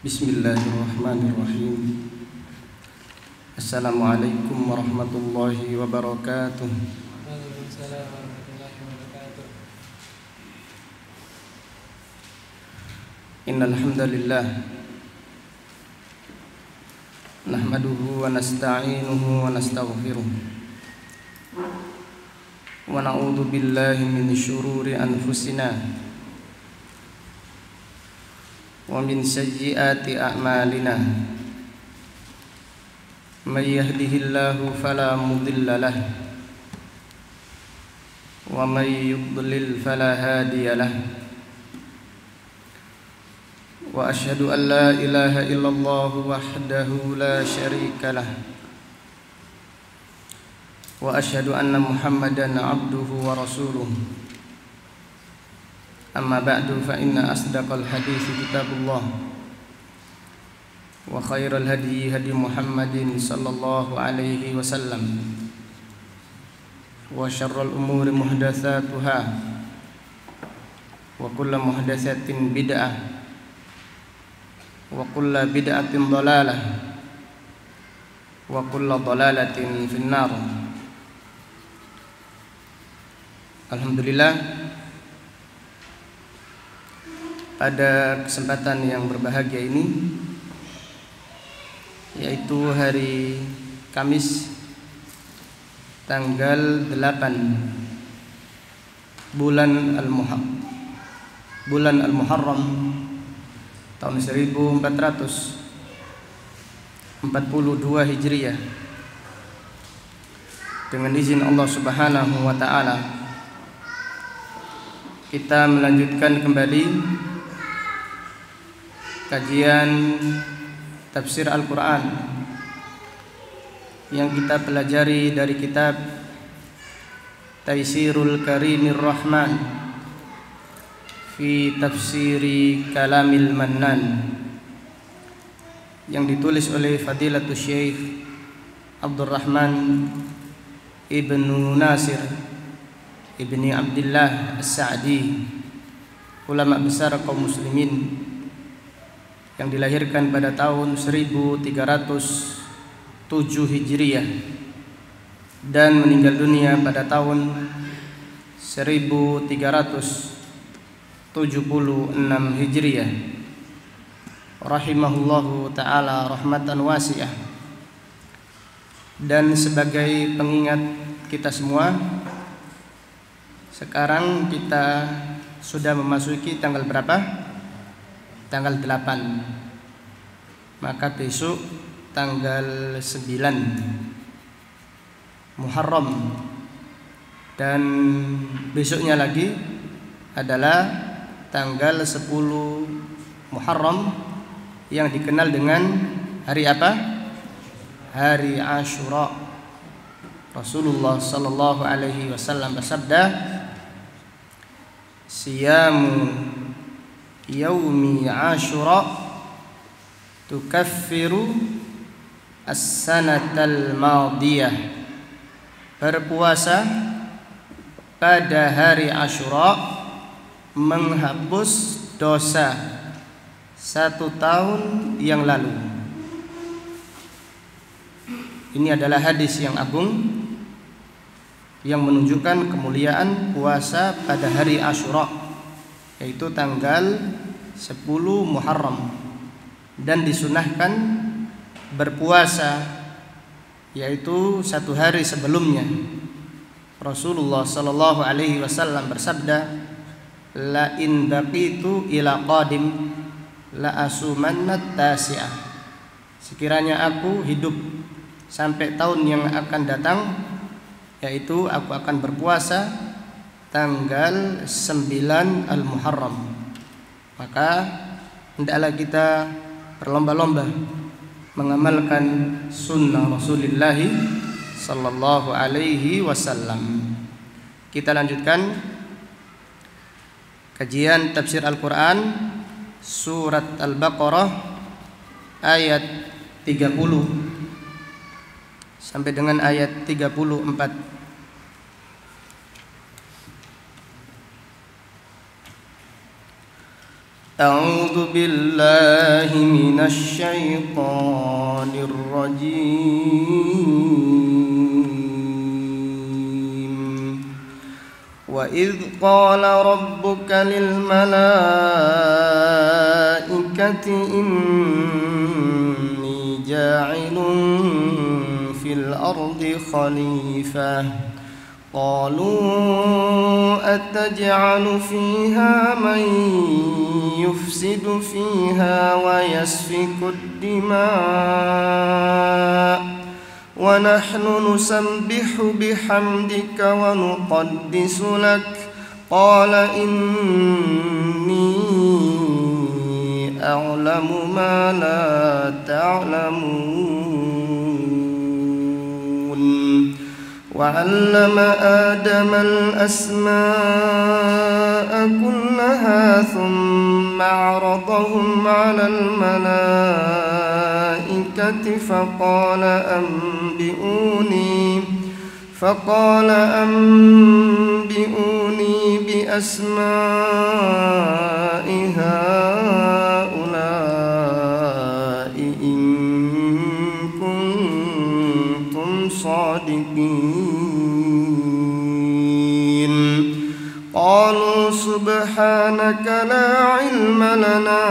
Bismillahirrahmanirrahim. Assalamualaikum warahmatullahi wabarakatuh. Waalaikumsalam warahmatullahi wabarakatuh. Innal hamdalillah nahmaduhu wa nasta'inuhu wa nastaghfiruh wa na'udzu billahi min syururi anfusina wa min sayyiati a'malina. May yahdihillahu fala mudilla lahu wa may yudlil fala hadiya lahu. Wa asyhadu an la ilaha illallah wahdahu la syarika lahu wa asyhadu anna Muhammadan abduhu wa rasuluh. Amma ba'du fa inna asdaqal hadithi kitabullah wa khairal hadi hadi Muhammadin sallallahu alaihi wasallam wa syarrul umuri muhdatsatuha wa kullu muhdatsatin bid'ah wa kullu bid'atin dhalalah wa kullu dhalalatin finnar. Alhamdulillah, pada kesempatan yang berbahagia ini, yaitu hari Kamis tanggal 8 bulan Al-Muharram tahun 1442 Hijriah, dengan izin Allah Subhanahu wa taala kita melanjutkan kembali kajian tafsir Al-Quran yang kita pelajari dari kitab Taisirul Karimir Rahman fi Tafsiri Kalamil Mannan, yang ditulis oleh Fadilatul Syekh Abdurrahman Ibnu Nasir Ibni Abdillah As-Sa'di, ulama besar kaum muslimin, yang dilahirkan pada tahun 1307 Hijriah dan meninggal dunia pada tahun 1376 Hijriah, rahimahullahu ta'ala rahmatan wasi'ah. Dan sebagai pengingat kita semua, sekarang kita sudah memasuki tanggal berapa? Tanggal 8. Maka besok tanggal 9 Muharram, dan besoknya lagi adalah tanggal 10 Muharram yang dikenal dengan hari apa? Hari Asyura. Rasulullah sallallahu alaihi wasallam bersabda, "Siyamu yaumi Asyura tukaffiru as-sanatal madiyah." Berpuasa pada hari Asyura menghapus dosa 1 tahun yang lalu. Ini adalah hadis yang agung yang menunjukkan kemuliaan puasa pada hari Asyura, yaitu tanggal 10 Muharram, dan disunahkan berpuasa yaitu 1 hari sebelumnya. Rasulullah sallallahu alaihi wasallam bersabda, "La in baqitu ila qadim la asumanna tasi'ah." Sekiranya aku hidup sampai tahun yang akan datang, yaitu aku akan berpuasa tanggal 9 Al-Muharram. Maka hendaklah kita berlomba-lomba mengamalkan sunnah Rasulullah sallallahu alaihi wasallam. Kita lanjutkan kajian tafsir Al-Quran surat Al-Baqarah ayat 30 sampai dengan ayat 34. أعوذ بالله من الشيطان الرجيم وإذ قال ربك للملائكة إني جاعل في الأرض خليفة قالوا أتجعل فيها من يفسد فيها ويسفك الدماء ونحن نسبح بحمدك ونقدس لك قال إني أعلم ما لا تعلمون وعلم آدم الأسماء كلها ثم عرضهم على الملائكة فقال أنبئوني بأسماء هؤلاء إن كنتم صادقين قالوا سبحانك لا علم لنا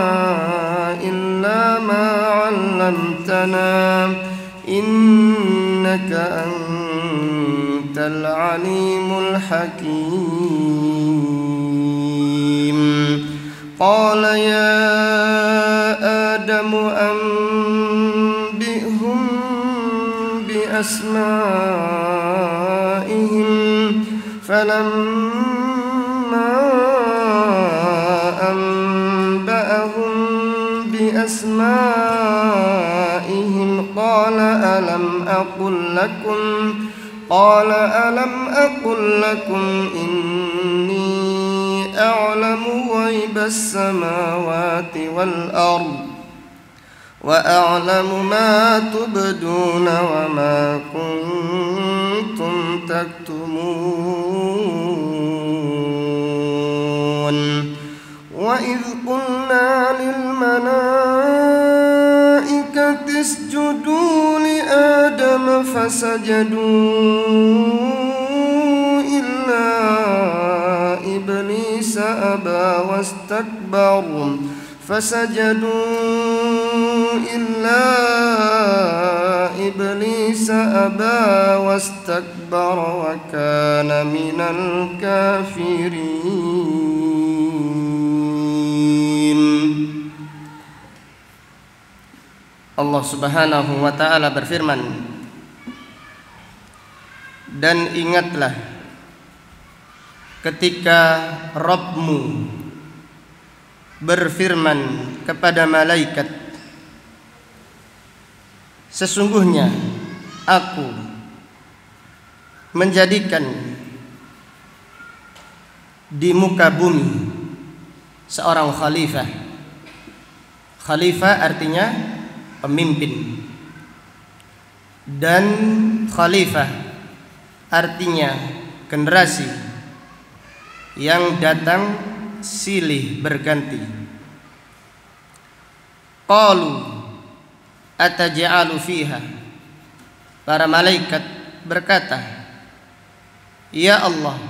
إلا ما علمتنا إنك أنت العليم الحكيم قال يا آدم أنبئهم بأسمائهم فلما أنبأهم بأسمائهم قال ألم أقل لكم إني أعلم غيب السماوات والأرض وأعلم ما تبدون وما كنتم تكتمون وإذ قلنا للملائكة اسجدوا لآدم فسجدوا إلا إبليس أبى واستكبر وكان من الكافرين. Allah Subhanahu wa ta'ala berfirman, dan ingatlah ketika Rabbmu berfirman kepada malaikat, sesungguhnya aku menjadikan di muka bumi seorang khalifah. Khalifah artinya pemimpin, dan khalifah artinya generasi yang datang silih berganti. Qalu ataj'alu fiha, para malaikat berkata, ya Allah,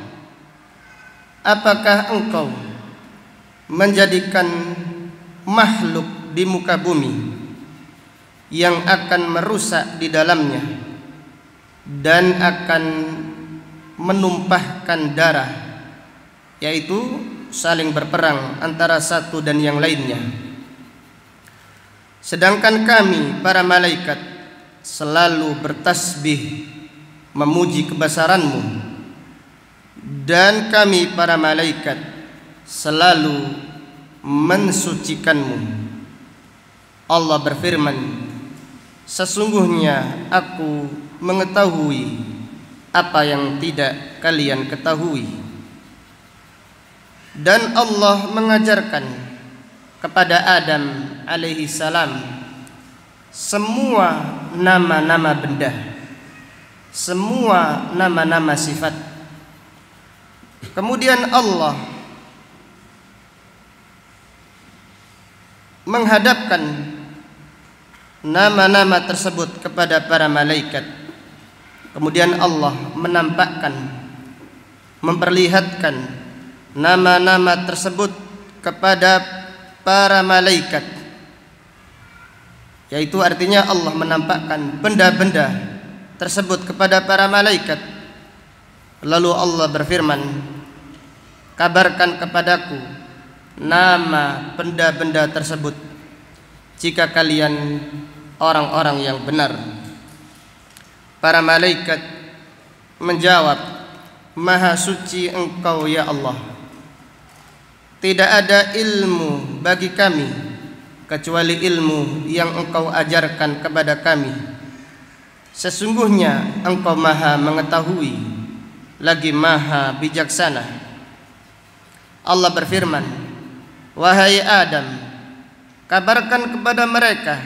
apakah engkau menjadikan makhluk di muka bumi yang akan merusak di dalamnya dan akan menumpahkan darah, yaitu saling berperang antara satu dan yang lainnya, sedangkan kami para malaikat selalu bertasbih memuji kebesaran-Mu, dan kami para malaikat selalu mensucikan-Mu. Allah berfirman, sesungguhnya aku mengetahui apa yang tidak kalian ketahui. Dan Allah mengajarkan kepada Adam alaihi salam semua nama-nama benda, semua nama-nama sifat. Kemudian Allah menghadapkan nama-nama tersebut kepada para malaikat. Kemudian Allah menampakkan, memperlihatkan nama-nama tersebut kepada para malaikat, yaitu artinya Allah menampakkan benda-benda tersebut kepada para malaikat. Lalu Allah berfirman, kabarkan kepadaku nama benda-benda tersebut jika kalian orang-orang yang benar. Para malaikat menjawab, Maha suci Engkau ya Allah, tidak ada ilmu bagi kami kecuali ilmu yang Engkau ajarkan kepada kami. Sesungguhnya Engkau Maha mengetahui lagi Maha bijaksana. Allah berfirman, wahai Adam, kabarkan kepada mereka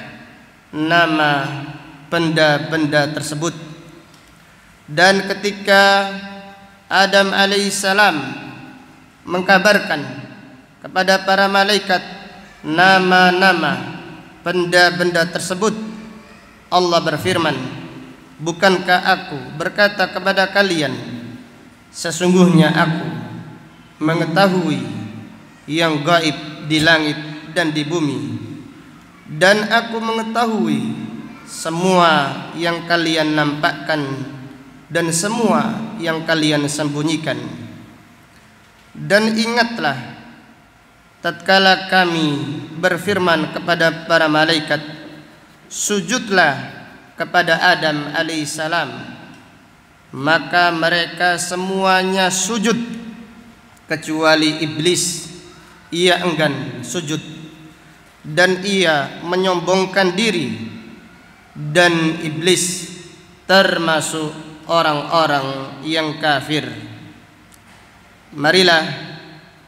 nama benda-benda tersebut. Dan ketika Adam alaihissalam mengkabarkan kepada para malaikat nama-nama benda-benda tersebut, Allah berfirman, bukankah aku berkata kepada kalian, sesungguhnya aku mengetahui yang gaib di langit dan di bumi, dan aku mengetahui semua yang kalian nampakkan dan semua yang kalian sembunyikan. Dan ingatlah tatkala kami berfirman kepada para malaikat, sujudlah kepada Adam alaihissalam, maka mereka semuanya sujud kecuali iblis. Ia enggan sujud dan ia menyombongkan diri, dan iblis termasuk orang-orang yang kafir. Marilah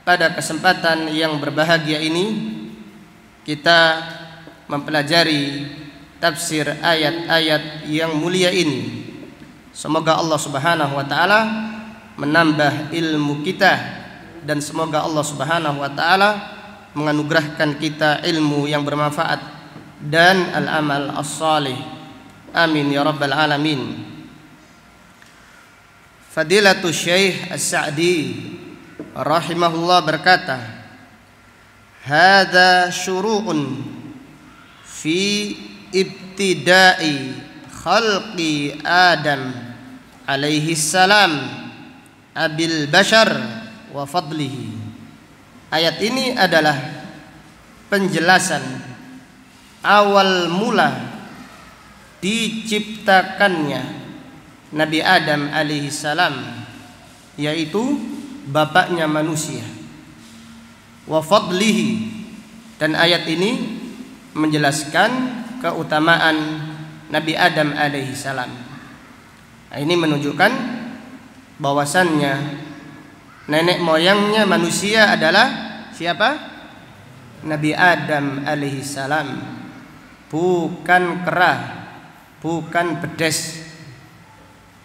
pada kesempatan yang berbahagia ini kita mempelajari tafsir ayat-ayat yang mulia ini. Semoga Allah Subhanahu wa taala menambah ilmu kita, dan semoga Allah Subhanahu wa taala menganugerahkan kita ilmu yang bermanfaat dan al-amal as-salih. Amin ya rabbal alamin. Fadilatul Syekh As-Sa'di rahimahullah berkata, hadza syuru'un fi ibtida'i khalqi Adam alaihi salam abil bashar wa fadlihi. Ayat ini adalah penjelasan awal mula diciptakannya Nabi Adam alaihi salam, yaitu bapaknya manusia, wa fadlihi, dan ayat ini menjelaskan keutamaan Nabi Adam alaihi salam. Ini menunjukkan bahwasannya nenek moyangnya manusia adalah siapa? Nabi Adam alaihi salam, bukan kera, bukan bedes.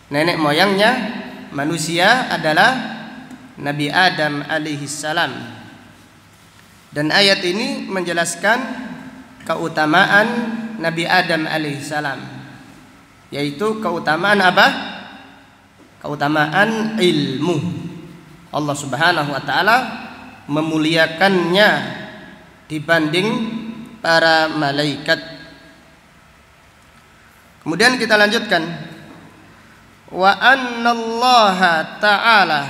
Nenek moyangnya manusia adalah Nabi Adam alaihi salam. Dan ayat ini menjelaskan keutamaan Nabi Adam alaihi salam, yaitu keutamaan apa? Keutamaan ilmu. Allah Subhanahu wa taala memuliakannya dibanding para malaikat. Kemudian kita lanjutkan, wa annallaha ta'ala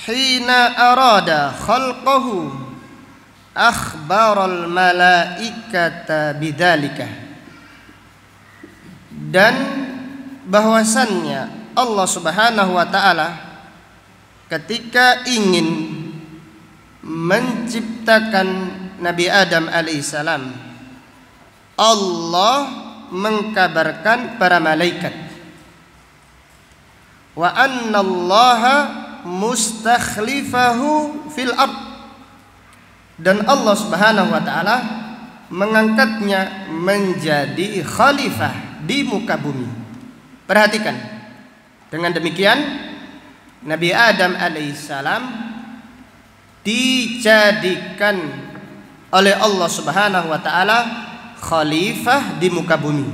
hina arada khalqahu akhbaral malaikata bidzalika, dan bahwasannya Allah Subhanahu wa taala ketika ingin menciptakan Nabi Adam alaihissalam, Allah mengkabarkan para malaikat, wa annallaha mustakhlifahu fil ard, dan Allah Subhanahu wa taala mengangkatnya menjadi khalifah di muka bumi. Perhatikan, dengan demikian Nabi Adam alaihissalam dijadikan oleh Allah Subhanahu wa taala khalifah di muka bumi,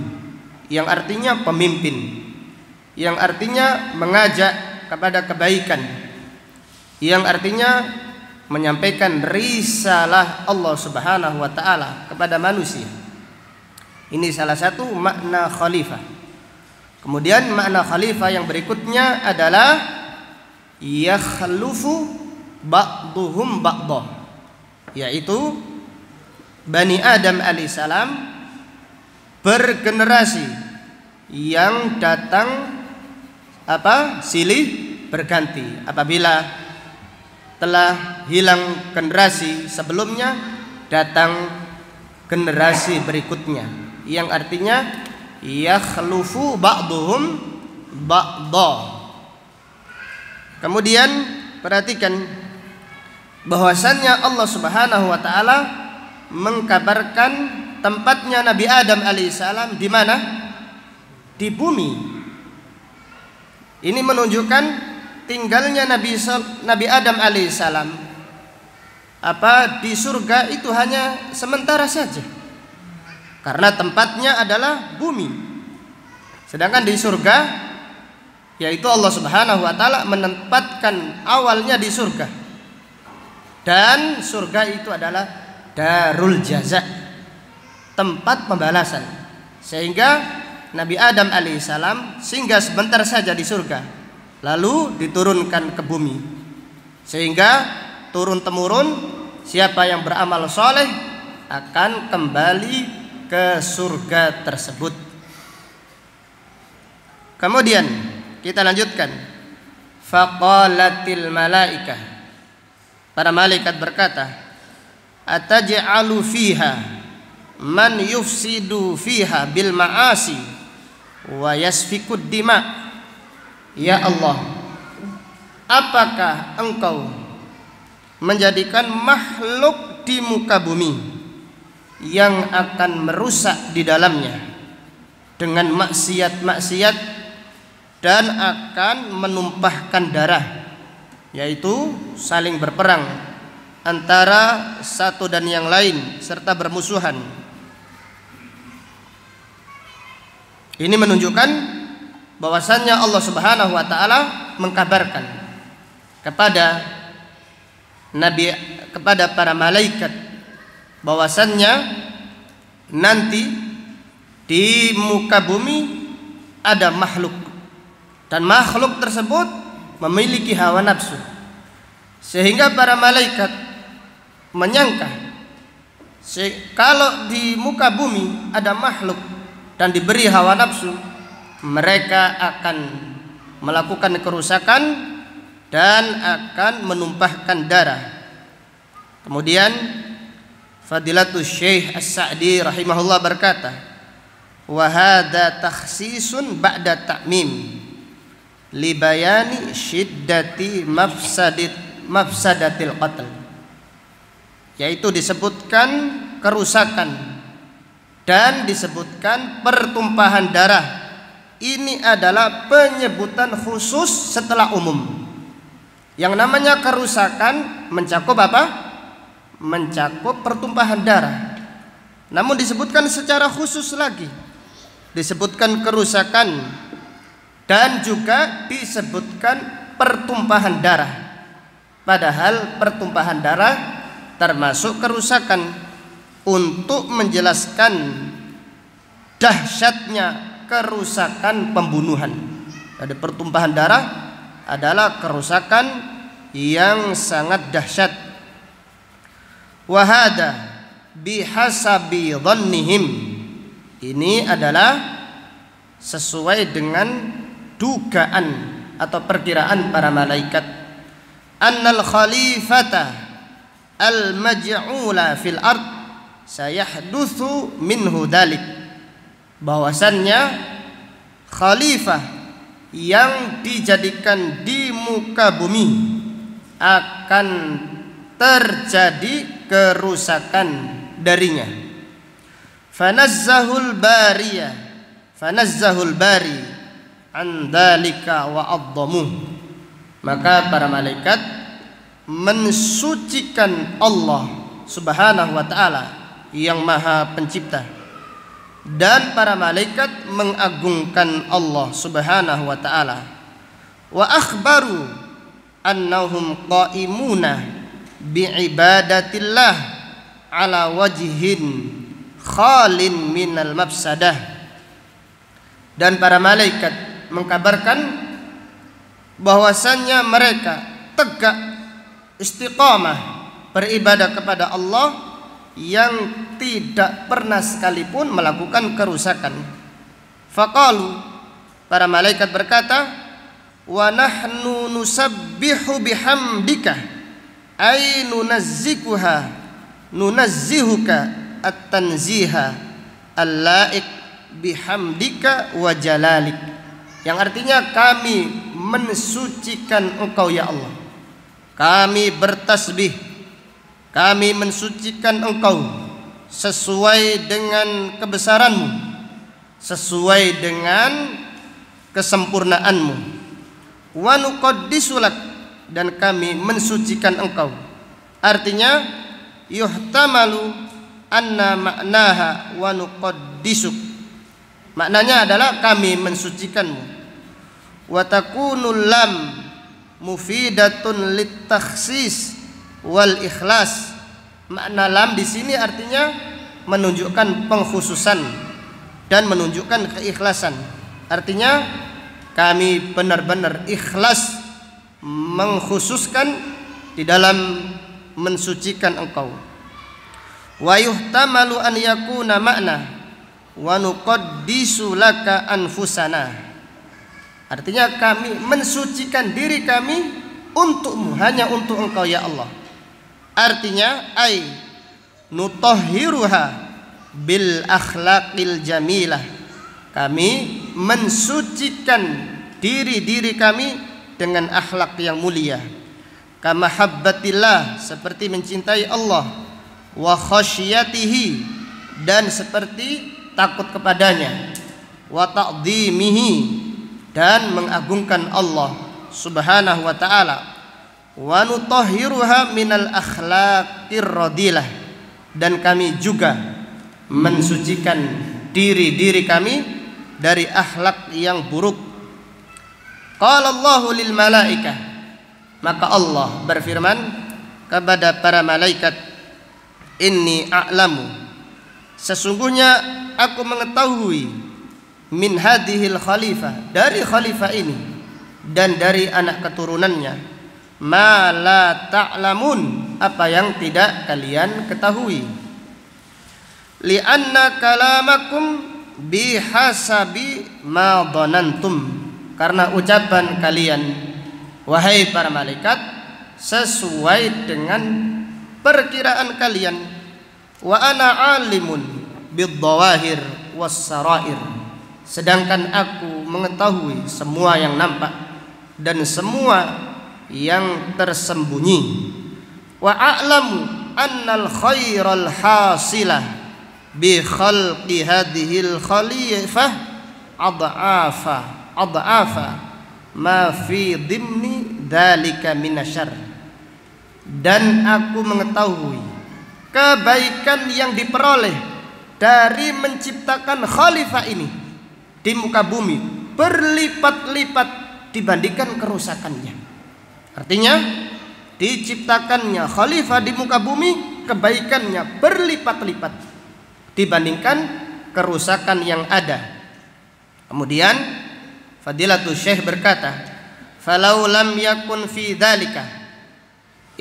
yang artinya pemimpin, yang artinya mengajak kepada kebaikan, yang artinya menyampaikan risalah Allah Subhanahu wa taala kepada manusia. Ini salah satu makna khalifah. Kemudian makna khalifah yang berikutnya adalah yakhlufu ba'duhum ba'dah, yaitu Bani Adam alaihissalam bergenerasi yang datang silih berganti. Apabila telah hilang generasi sebelumnya, datang generasi berikutnya, yang artinya yakhlufu ba'duhum ba'dha. Kemudian perhatikan bahwasannya Allah Subhanahu wa taala mengkabarkan tempatnya Nabi Adam alaihissalam di mana? Di bumi. Ini menunjukkan tinggalnya Nabi Adam alaihissalam di surga itu hanya sementara saja, karena tempatnya adalah bumi. Sedangkan di surga, yaitu Allah Subhanahu wa taala menempatkan awalnya di surga, dan surga itu adalah darul jaza, tempat pembalasan. Sehingga Nabi Adam alaihissalam singgah sebentar saja di surga, lalu diturunkan ke bumi, sehingga turun temurun siapa yang beramal soleh akan kembali ke surga tersebut. Kemudian kita lanjutkan. Faqalatil malaikah, para malaikat berkata, ataj'alu fiha man yufsidu fiha bil ma'asi wa yasfikud dima. Ya Allah, apakah engkau menjadikan makhluk di muka bumi yang akan merusak di dalamnya dengan maksiat-maksiat dan akan menumpahkan darah, yaitu saling berperang antara satu dan yang lain serta bermusuhan. Ini menunjukkan bahwasannya Allah Subhanahu wa taala mengkabarkan kepada para malaikat bahwasannya nanti di muka bumi ada makhluk, dan makhluk tersebut memiliki hawa nafsu, sehingga para malaikat menyangka kalau di muka bumi ada makhluk dan diberi hawa nafsu, mereka akan melakukan kerusakan dan akan menumpahkan darah. Kemudian Fadilatul Syekh As-Sa'di rahimahullah berkata, wa hadza takhsisun ba'da ta'mim li bayani syiddati mafsadatil qatl, yaitu disebutkan kerusakan dan disebutkan pertumpahan darah. Ini adalah penyebutan khusus setelah umum. Yang namanya kerusakan mencakup apa? Mencakup pertumpahan darah. Namun disebutkan secara khusus lagi, disebutkan kerusakan dan juga disebutkan pertumpahan darah. Padahal pertumpahan darah termasuk kerusakan, untuk menjelaskan dahsyatnya kerusakan pembunuhan. Ada pertumpahan darah adalah kerusakan yang sangat dahsyat. Wa hada bihasabi dhannihim, ini adalah sesuai dengan dugaan atau perkiraan para malaikat, annal khalifata al-maj'ula fil ard sayahdutsu minhu dalik, bahwasannya khalifah yang dijadikan di muka bumi akan terjadi kerusakan darinya. Fanazzahul bari an dzalika wa adzamuh, maka para malaikat mensucikan Allah Subhanahu wa ta'ala yang Maha Pencipta, dan para malaikat mengagungkan Allah Subhanahu wa ta'ala. Wa akhbaru annahum qaimuna bi'ibadatillah ala wajhin khalin minal mafsadah. Dan para malaikat mengkabarkan bahwasannya mereka tegak istiqamah beribadah kepada Allah yang tidak pernah sekalipun melakukan kerusakan. Faqalu, para malaikat berkata, wa nahnu nusabbihu bihamdika ay nunazzihuka at-tanziha al-la'iq bihamdika wa jalalik, yang artinya kami mensucikan Engkau ya Allah, kami bertasbih, kami mensucikan Engkau sesuai dengan kebesaran-Mu, sesuai dengan kesempurnaanmu. Wa nuqaddisulak, dan kami mensucikan engkau. Artinya yuhtamalu anna ma'naha wa nuqaddisuk, maknanya adalah kami mensucikanmu. Wa takunul lam mufidatun litakhsis wal ikhlas, makna lam di sini artinya menunjukkan pengkhususan dan menunjukkan keikhlasan. Artinya kami benar-benar ikhlas mengkhususkan di dalam mensucikan engkau. Wa yuhtamalu an yakuna makna wa nuqaddisu laka anfusana, artinya kami mensucikan diri kami untukmu, hanya untuk engkau ya Allah. Artinya ai nutahhiruha bil akhlaqil jamilah, kami mensucikan diri-diri kami dengan akhlak yang mulia. Kama habbatillah, seperti mencintai Allah, wa khasyatihi, dan seperti takut kepadanya, wa ta'dhimihi, dan mengagungkan Allah Subhanahu wa ta'ala, wa nutahhiruha minal akhlaqir radilah, dan kami juga mensucikan diri-diri kami dari akhlak yang buruk. Qala Allahu lil malaikah, maka Allah berfirman kepada para malaikat, inni a'lamu, sesungguhnya aku mengetahui, min hadhil khalifah, dari khalifah ini dan dari anak keturunannya, ma la ta'lamun, apa yang tidak kalian ketahui. Li'anna kalamakum bihasabi ma dhanantum, karena ucapan kalian wahai para malaikat sesuai dengan perkiraan kalian. Wa ana alimun bidzawahir wassarair, sedangkan aku mengetahui semua yang nampak dan semua yang tersembunyi. Wa a'lamu annal khairal hasilah bi khalqi hadhil khalifah ad'afa ma fi dhimni dzalika minasyarr, dan aku mengetahui kebaikan yang diperoleh dari menciptakan khalifah ini di muka bumi berlipat-lipat dibandingkan kerusakannya. Artinya diciptakannya khalifah di muka bumi, kebaikannya berlipat-lipat dibandingkan kerusakan yang ada. Kemudian Fadilatul Syekh berkata, falau lam yakun fi dzalika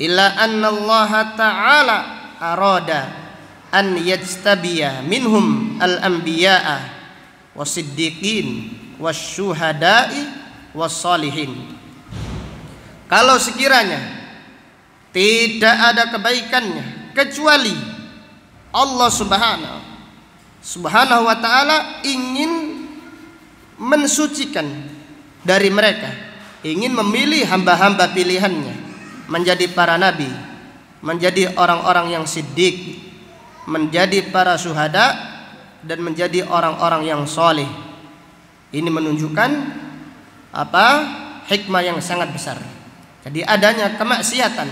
illa anna Allah ta'ala arada an yajtabiya minhum al-anbiya'a wasiddiqin wasyuhada'i wassalihin. Kalau sekiranya tidak ada kebaikannya kecuali Allah Subhanahu wa ta'ala ingin mensucikan dari mereka, ingin memilih hamba-hamba pilihannya menjadi para nabi, menjadi orang-orang yang siddiq, menjadi para syuhada, dan menjadi orang-orang yang soleh. Ini menunjukkan apa? Hikmah yang sangat besar. Jadi adanya kemaksiatan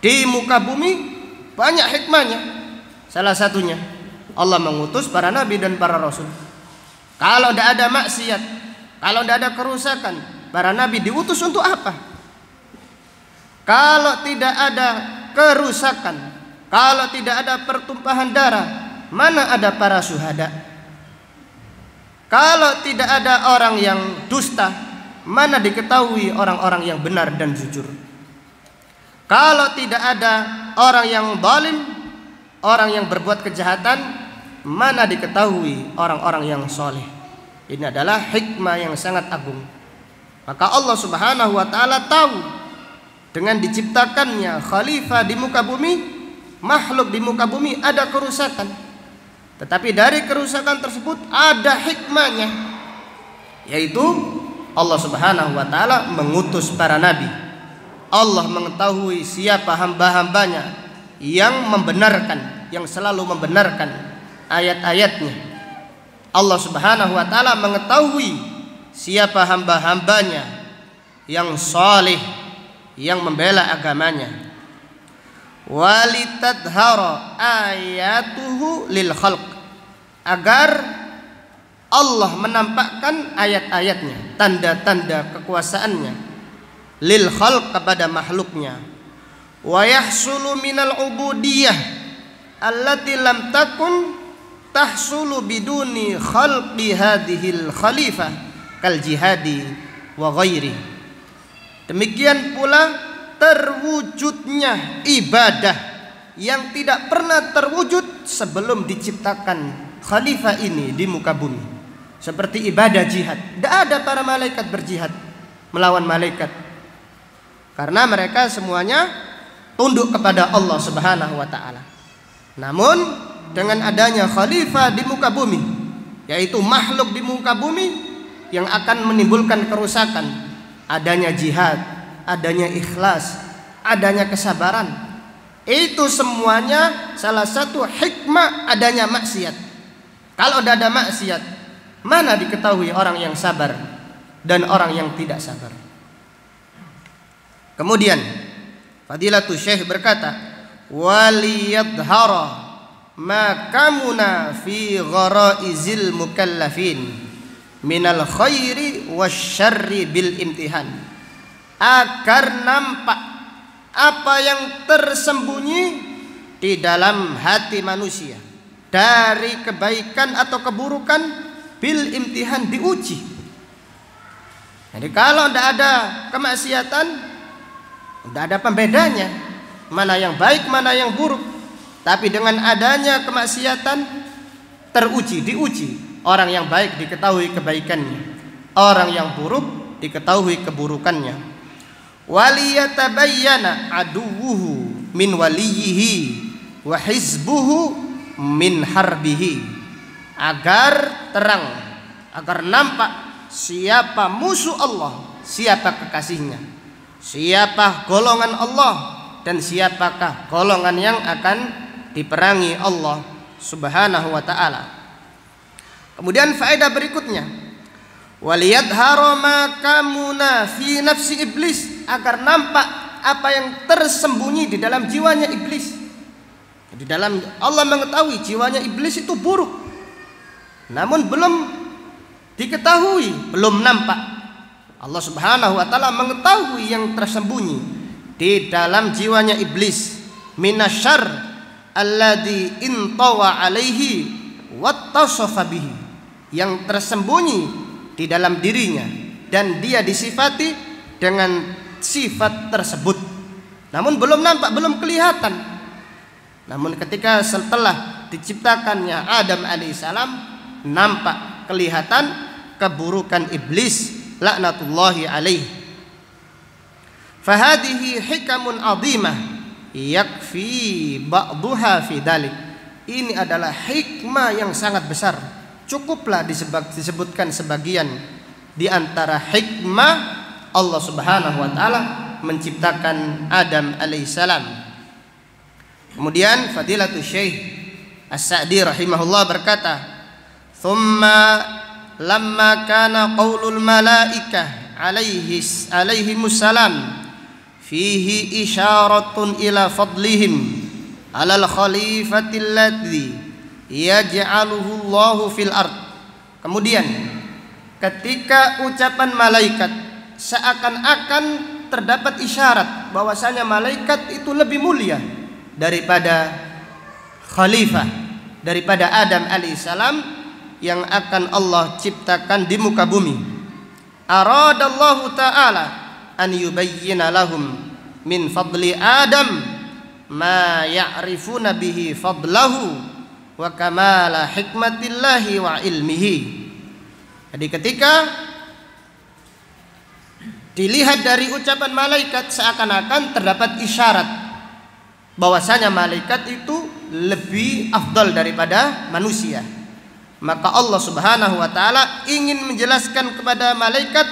di muka bumi banyak hikmahnya. Salah satunya Allah mengutus para nabi dan para rasul. Kalau tidak ada maksiat, kalau tidak ada kerusakan, para nabi diutus untuk apa? Kalau tidak ada kerusakan, kalau tidak ada pertumpahan darah, mana ada para syuhada? Kalau tidak ada orang yang dusta, mana diketahui orang-orang yang benar dan jujur? Kalau tidak ada orang yang zalim, orang yang berbuat kejahatan, mana diketahui orang-orang yang soleh? Ini adalah hikmah yang sangat agung. Maka Allah Subhanahu wa ta'ala tahu dengan diciptakannya khalifah di muka bumi, makhluk di muka bumi ada kerusakan. Tetapi dari kerusakan tersebut ada hikmahnya, yaitu Allah Subhanahu wa ta'ala mengutus para nabi. Allah mengetahui siapa hamba-hambanya yang membenarkan, yang selalu membenarkan ayat-ayatnya. Allah Subhanahu wa ta'ala mengetahui siapa hamba-hambanya yang saleh, yang membela agamanya. Walitadhara ayatuhu lil khalq, agar Allah menampakkan ayat-ayatnya, tanda-tanda kekuasaannya, lil khalq, kepada makhluknya. Wa yahsulu minal ubudiyah allati lam takun tahsulu biduni khalqi hadhil khalifah kal jihadi wa ghairi. Demikian pula terwujudnya ibadah yang tidak pernah terwujud sebelum diciptakan khalifah ini di muka bumi, seperti ibadah jihad. Tidak ada para malaikat berjihad melawan malaikat, karena mereka semuanya tunduk kepada Allah Subhanahu wa ta'ala. Namun dengan adanya khalifah di muka bumi, yaitu makhluk di muka bumi yang akan menimbulkan kerusakan, adanya jihad, adanya ikhlas, adanya kesabaran, itu semuanya salah satu hikmah adanya maksiat. Kalau tidak ada maksiat, mana diketahui orang yang sabar dan orang yang tidak sabar? Kemudian Fadilatul Syekh berkata, waliyadhara ma kamuna fi gharaizil mukallafin minal khairi wasyarri bil imtihan, agar nampak apa yang tersembunyi di dalam hati manusia dari kebaikan atau keburukan, bil imtihan, diuji. Jadi kalau tidak ada kemaksiatan, tidak ada pembedanya mana yang baik mana yang buruk. Tapi dengan adanya kemaksiatan teruji, diuji. Orang yang baik diketahui kebaikannya, orang yang buruk diketahui keburukannya. Waliyatabayyana aduwuhu min waliyihi wa hizbuhu min harbihi, agar terang, agar nampak siapa musuh Allah, siapa kekasihnya, siapa golongan Allah, dan siapakah golongan yang akan diperangi Allah Subhanahu wa ta'ala. Kemudian faedah berikutnya, waliyadhara ma kamuna fi nafsi iblis, agar nampak apa yang tersembunyi di dalam jiwanya iblis. Di dalam Allah mengetahui jiwanya iblis itu buruk, namun belum diketahui, belum nampak. Allah Subhanahu wa ta'ala mengetahui yang tersembunyi di dalam jiwanya iblis, minasyarr alladzi intawa alaihi wattasafa bihi, yang tersembunyi di dalam dirinya dan dia disifati dengan sifat tersebut, namun belum nampak, belum kelihatan. Namun ketika setelah diciptakannya Adam alaihissalam, nampak, kelihatan keburukan iblis laknatullahi alaih. Fahadihi hikamun azimah yakfi ba'duha fi dalik. Ini adalah hikmah yang sangat besar, cukuplah disebutkan sebagian di antara hikmah Allah Subhanahu wa ta'ala menciptakan Adam alaihissalam. Kemudian Fadilatul Syekh As-Sa'di rahimahullah berkata, thumma lamma kana qaulul malaikah alaihimussalam fihi isyaratun ila fadlihim alal khalifatil ladzi yaj'aluhu Allahu fil ard. Kemudian ketika ucapan malaikat seakan-akan terdapat isyarat bahwasanya malaikat itu lebih mulia daripada khalifah, daripada Adam alaihissalam yang akan Allah ciptakan di muka bumi. Aradallahu ta'ala an yubayyina lahum min fadli Adam ma ya'rifuna bihi fadlahu wa kamala hikmatillahi wa ilmihi. Jadi ketika dilihat dari ucapan malaikat seakan-akan terdapat isyarat bahwasanya malaikat itu lebih afdal daripada manusia, maka Allah Subhanahu wa taala ingin menjelaskan kepada malaikat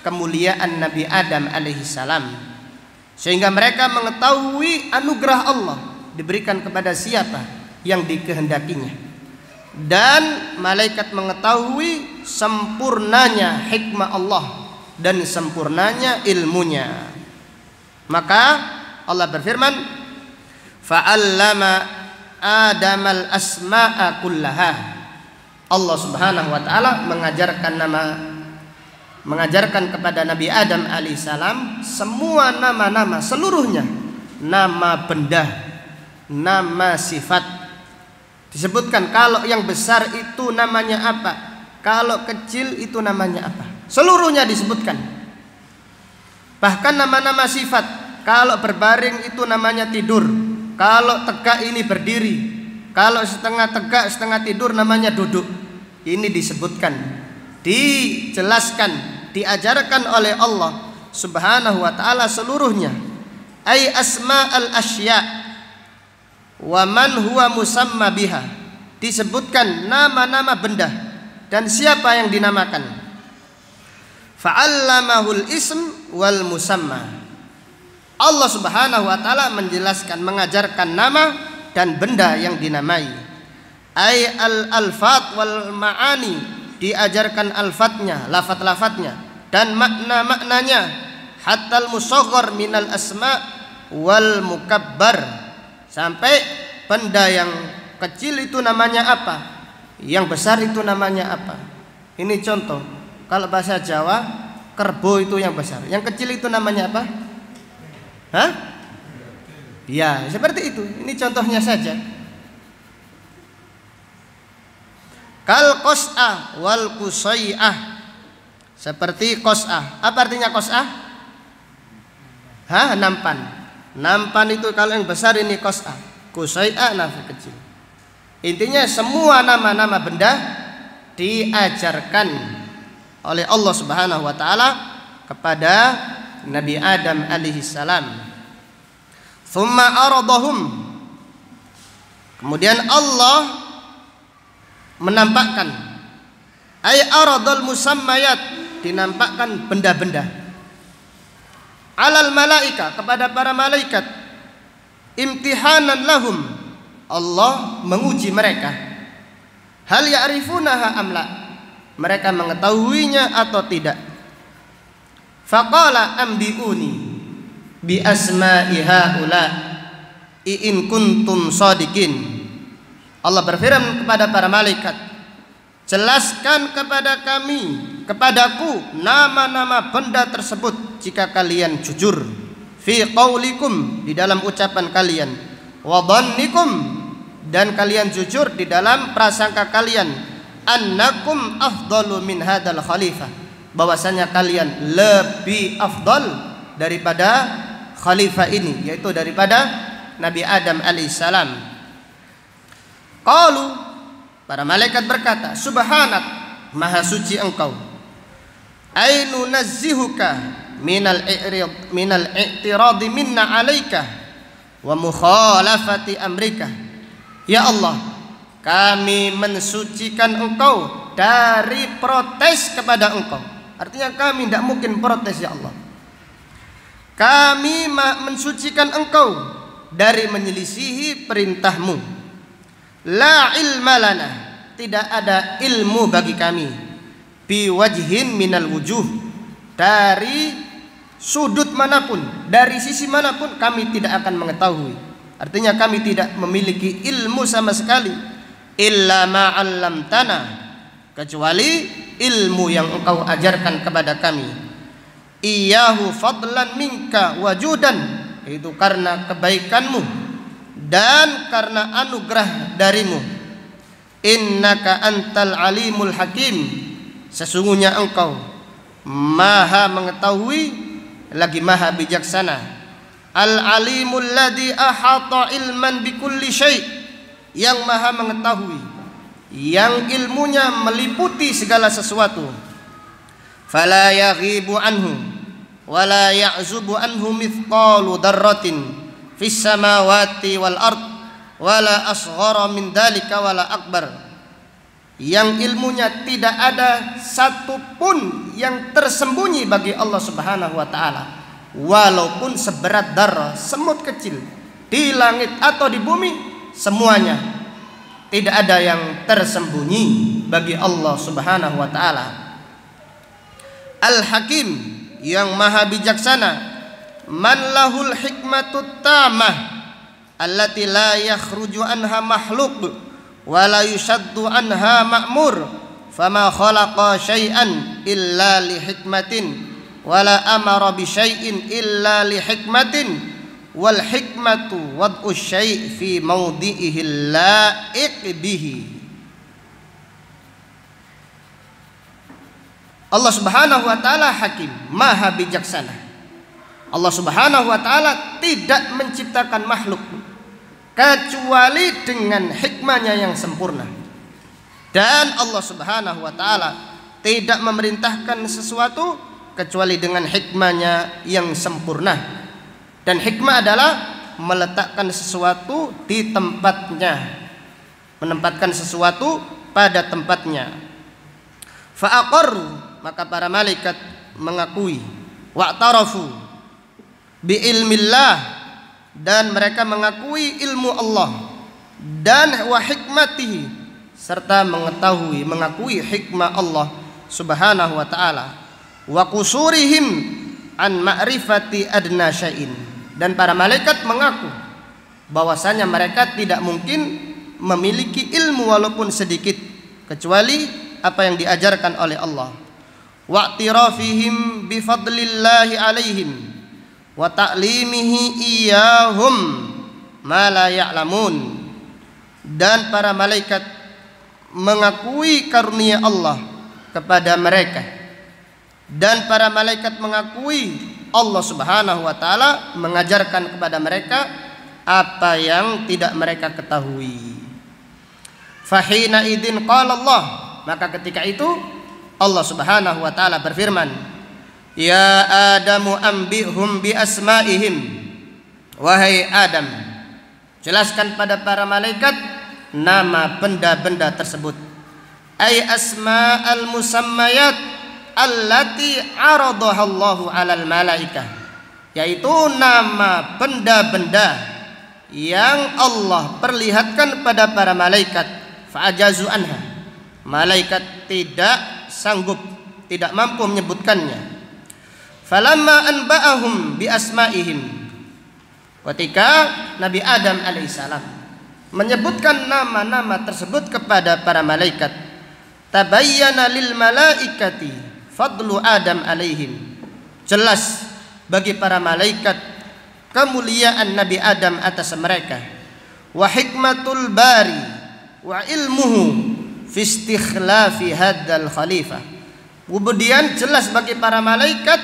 kemuliaan Nabi Adam alaihi salam, sehingga mereka mengetahui anugerah Allah diberikan kepada siapa yang dikehendakinya, dan malaikat mengetahui sempurnanya hikmah Allah dan sempurnanya ilmunya. Maka Allah berfirman, fa'allama Adamal asma'a kullaha. Allah Subhanahu wa taala mengajarkan kepada Nabi Adam alaihissalam semua nama-nama seluruhnya, nama benda, nama sifat. Disebutkan kalau yang besar itu namanya apa, kalau kecil itu namanya apa. Seluruhnya disebutkan. Bahkan nama-nama sifat, kalau berbaring itu namanya tidur, kalau tegak ini berdiri, kalau setengah tegak setengah tidur namanya duduk. Ini disebutkan, dijelaskan, diajarkan oleh Allah Subhanahu wa taala seluruhnya. Ai asma'al asya wa man huwa musamma biha. Disebutkan nama-nama benda dan siapa yang dinamakan. Fa'allamahul ism wal musamma. Allah Subhanahu wa taala menjelaskan, mengajarkan nama dan benda yang dinamai. Ay al-alfat wal ma'ani, diajarkan alfatnya, lafat-lafatnya dan makna-maknanya. Hatta al-musaghar minal asma wal mukabbar, sampai benda yang kecil itu namanya apa, yang besar itu namanya apa. Ini contoh. Kalau bahasa Jawa, kerbau itu yang besar, yang kecil itu namanya apa? Hah? Ya, seperti itu. Ini contohnya saja. Kal qas'ah wal qusai'ah, seperti qas'ah. Apa artinya qas'ah? Hah? Nampan. Nampan itu kalau yang besar ini qas'ah. Qusai'ah nafsu kecil. Intinya semua nama-nama benda diajarkan oleh Allah Subhanahu wa taala kepada Nabi Adam alaihi salam. Thumma aradahum, kemudian Allah menampakkan, ay aradul musammayat, dinampakkan benda-benda, alal malaika, kepada para malaikat, imtihanan lahum, Allah menguji mereka. Hal ya'rifunaha amla, mereka mengetahuinya atau tidak. Faqala ambiuni bi asma'i haula in kuntum shadiqin. Allah berfirman kepada para malaikat, jelaskan kepada kami, kepadaku nama-nama benda tersebut jika kalian jujur. Fi qaulikum, di dalam ucapan kalian. Wa dhannikum, dan kalian jujur di dalam prasangka kalian. Annakum afdalu min hadal khalifah, bahwasanya kalian lebih afdal daripada khalifah ini, yaitu daripada Nabi Adam alaihissalam. Qalu, para malaikat berkata, subhanak, maha suci engkau. Ainu nazzihuka minal i'tiradi minna alaika wa mukhalafati amrika. Ya Allah, kami mensucikan engkau dari protes kepada engkau. Artinya kami tidak mungkin protes, ya Allah. Kami mensucikan engkau dari menyelisihi perintahmu. La ilma lana, tidak ada ilmu bagi kami. Bi wajhin minal wujuh, dari sudut manapun, dari sisi manapun kami tidak akan mengetahui. Artinya kami tidak memiliki ilmu sama sekali. Illa ma 'allamtana, kecuali ilmu yang engkau ajarkan kepada kami. Iyahu fadlan minka wajudan, itu karena kebaikanmu dan karena anugerah darimu. Innaka antal alimul hakim, sesungguhnya engkau maha mengetahui lagi maha bijaksana. Al-alimul ladzi ahata ilman bikulli syai', yang maha mengetahui, yang ilmunya meliputi segala sesuatu. Fala yaghibu anhu wala ya'zubu anhu mithqalu darratin fis samawati wal ard wala asghara min dalika wala akbar. Yang ilmunya tidak ada satupun yang tersembunyi bagi Allah Subhanahu wa taala, walaupun seberat darah, semut kecil di langit atau di bumi, semuanya tidak ada yang tersembunyi bagi Allah Subhanahu wa taala. Al-Hakim, yang maha bijaksana. Man lahul hikmatut tamah allati la yakhruju anha makhluq wa la yushaddu anha ma'mur, fama khalaqa syai'an illa li hikmatin wala amara bi syai'in illa li hikmatin wal hikmatu wad'u syai' fi mawdi'ihi la'iq bihi. Allah Subhanahu wa taala hakim, maha bijaksana. Allah Subhanahu wa taala tidak menciptakan makhluk kecuali dengan hikmahnya yang sempurna. Dan Allah Subhanahu wa taala tidak memerintahkan sesuatu kecuali dengan hikmahnya yang sempurna. Dan hikmah adalah meletakkan sesuatu di tempatnya, menempatkan sesuatu pada tempatnya. Fa'aqarru, maka para malaikat mengakui, wa'tarafu bi ilmillah, dan mereka mengakui ilmu Allah, dan wa hikmatihi, serta mengakui hikmah Allah Subhanahu wa taala, wa qusurihim an ma'rifati adna syai'in, dan para malaikat mengaku bahwasanya mereka tidak mungkin memiliki ilmu walaupun sedikit kecuali apa yang diajarkan oleh Allah. Wa'tirafihim bi fadlillahi alaihim wa ta'limihi iyahum ma la ya'lamun, dan para malaikat mengakui karunia Allah kepada mereka, dan para malaikat mengakui Allah Subhanahu wa taala mengajarkan kepada mereka apa yang tidak mereka ketahui. Fahina idin qala Allah, maka ketika itu Allah Subhanahu wa taala berfirman, ya Adamu ambihum bi asma'ihim, wahai Adam, jelaskan pada para malaikat nama benda-benda tersebut. Ay asma'al musammayat allati aradaha Allahu 'alal malaikah, yaitu nama benda-benda yang Allah perlihatkan pada para malaikat. Fa'ajazu anha, malaikat tidak sanggup, tidak mampu menyebutkannya. Falamma anba'ahum bi asma'ihim, ketika Nabi Adam alaihissalam menyebutkan nama-nama tersebut kepada para malaikat, tabayyana lil malaikati fadlu Adam alaihim, jelas bagi para malaikat kemuliaan Nabi Adam atas mereka. Wa hikmatul bari wa ilmuhu fi istikhlafi hadzal khalifah, kemudian jelas bagi para malaikat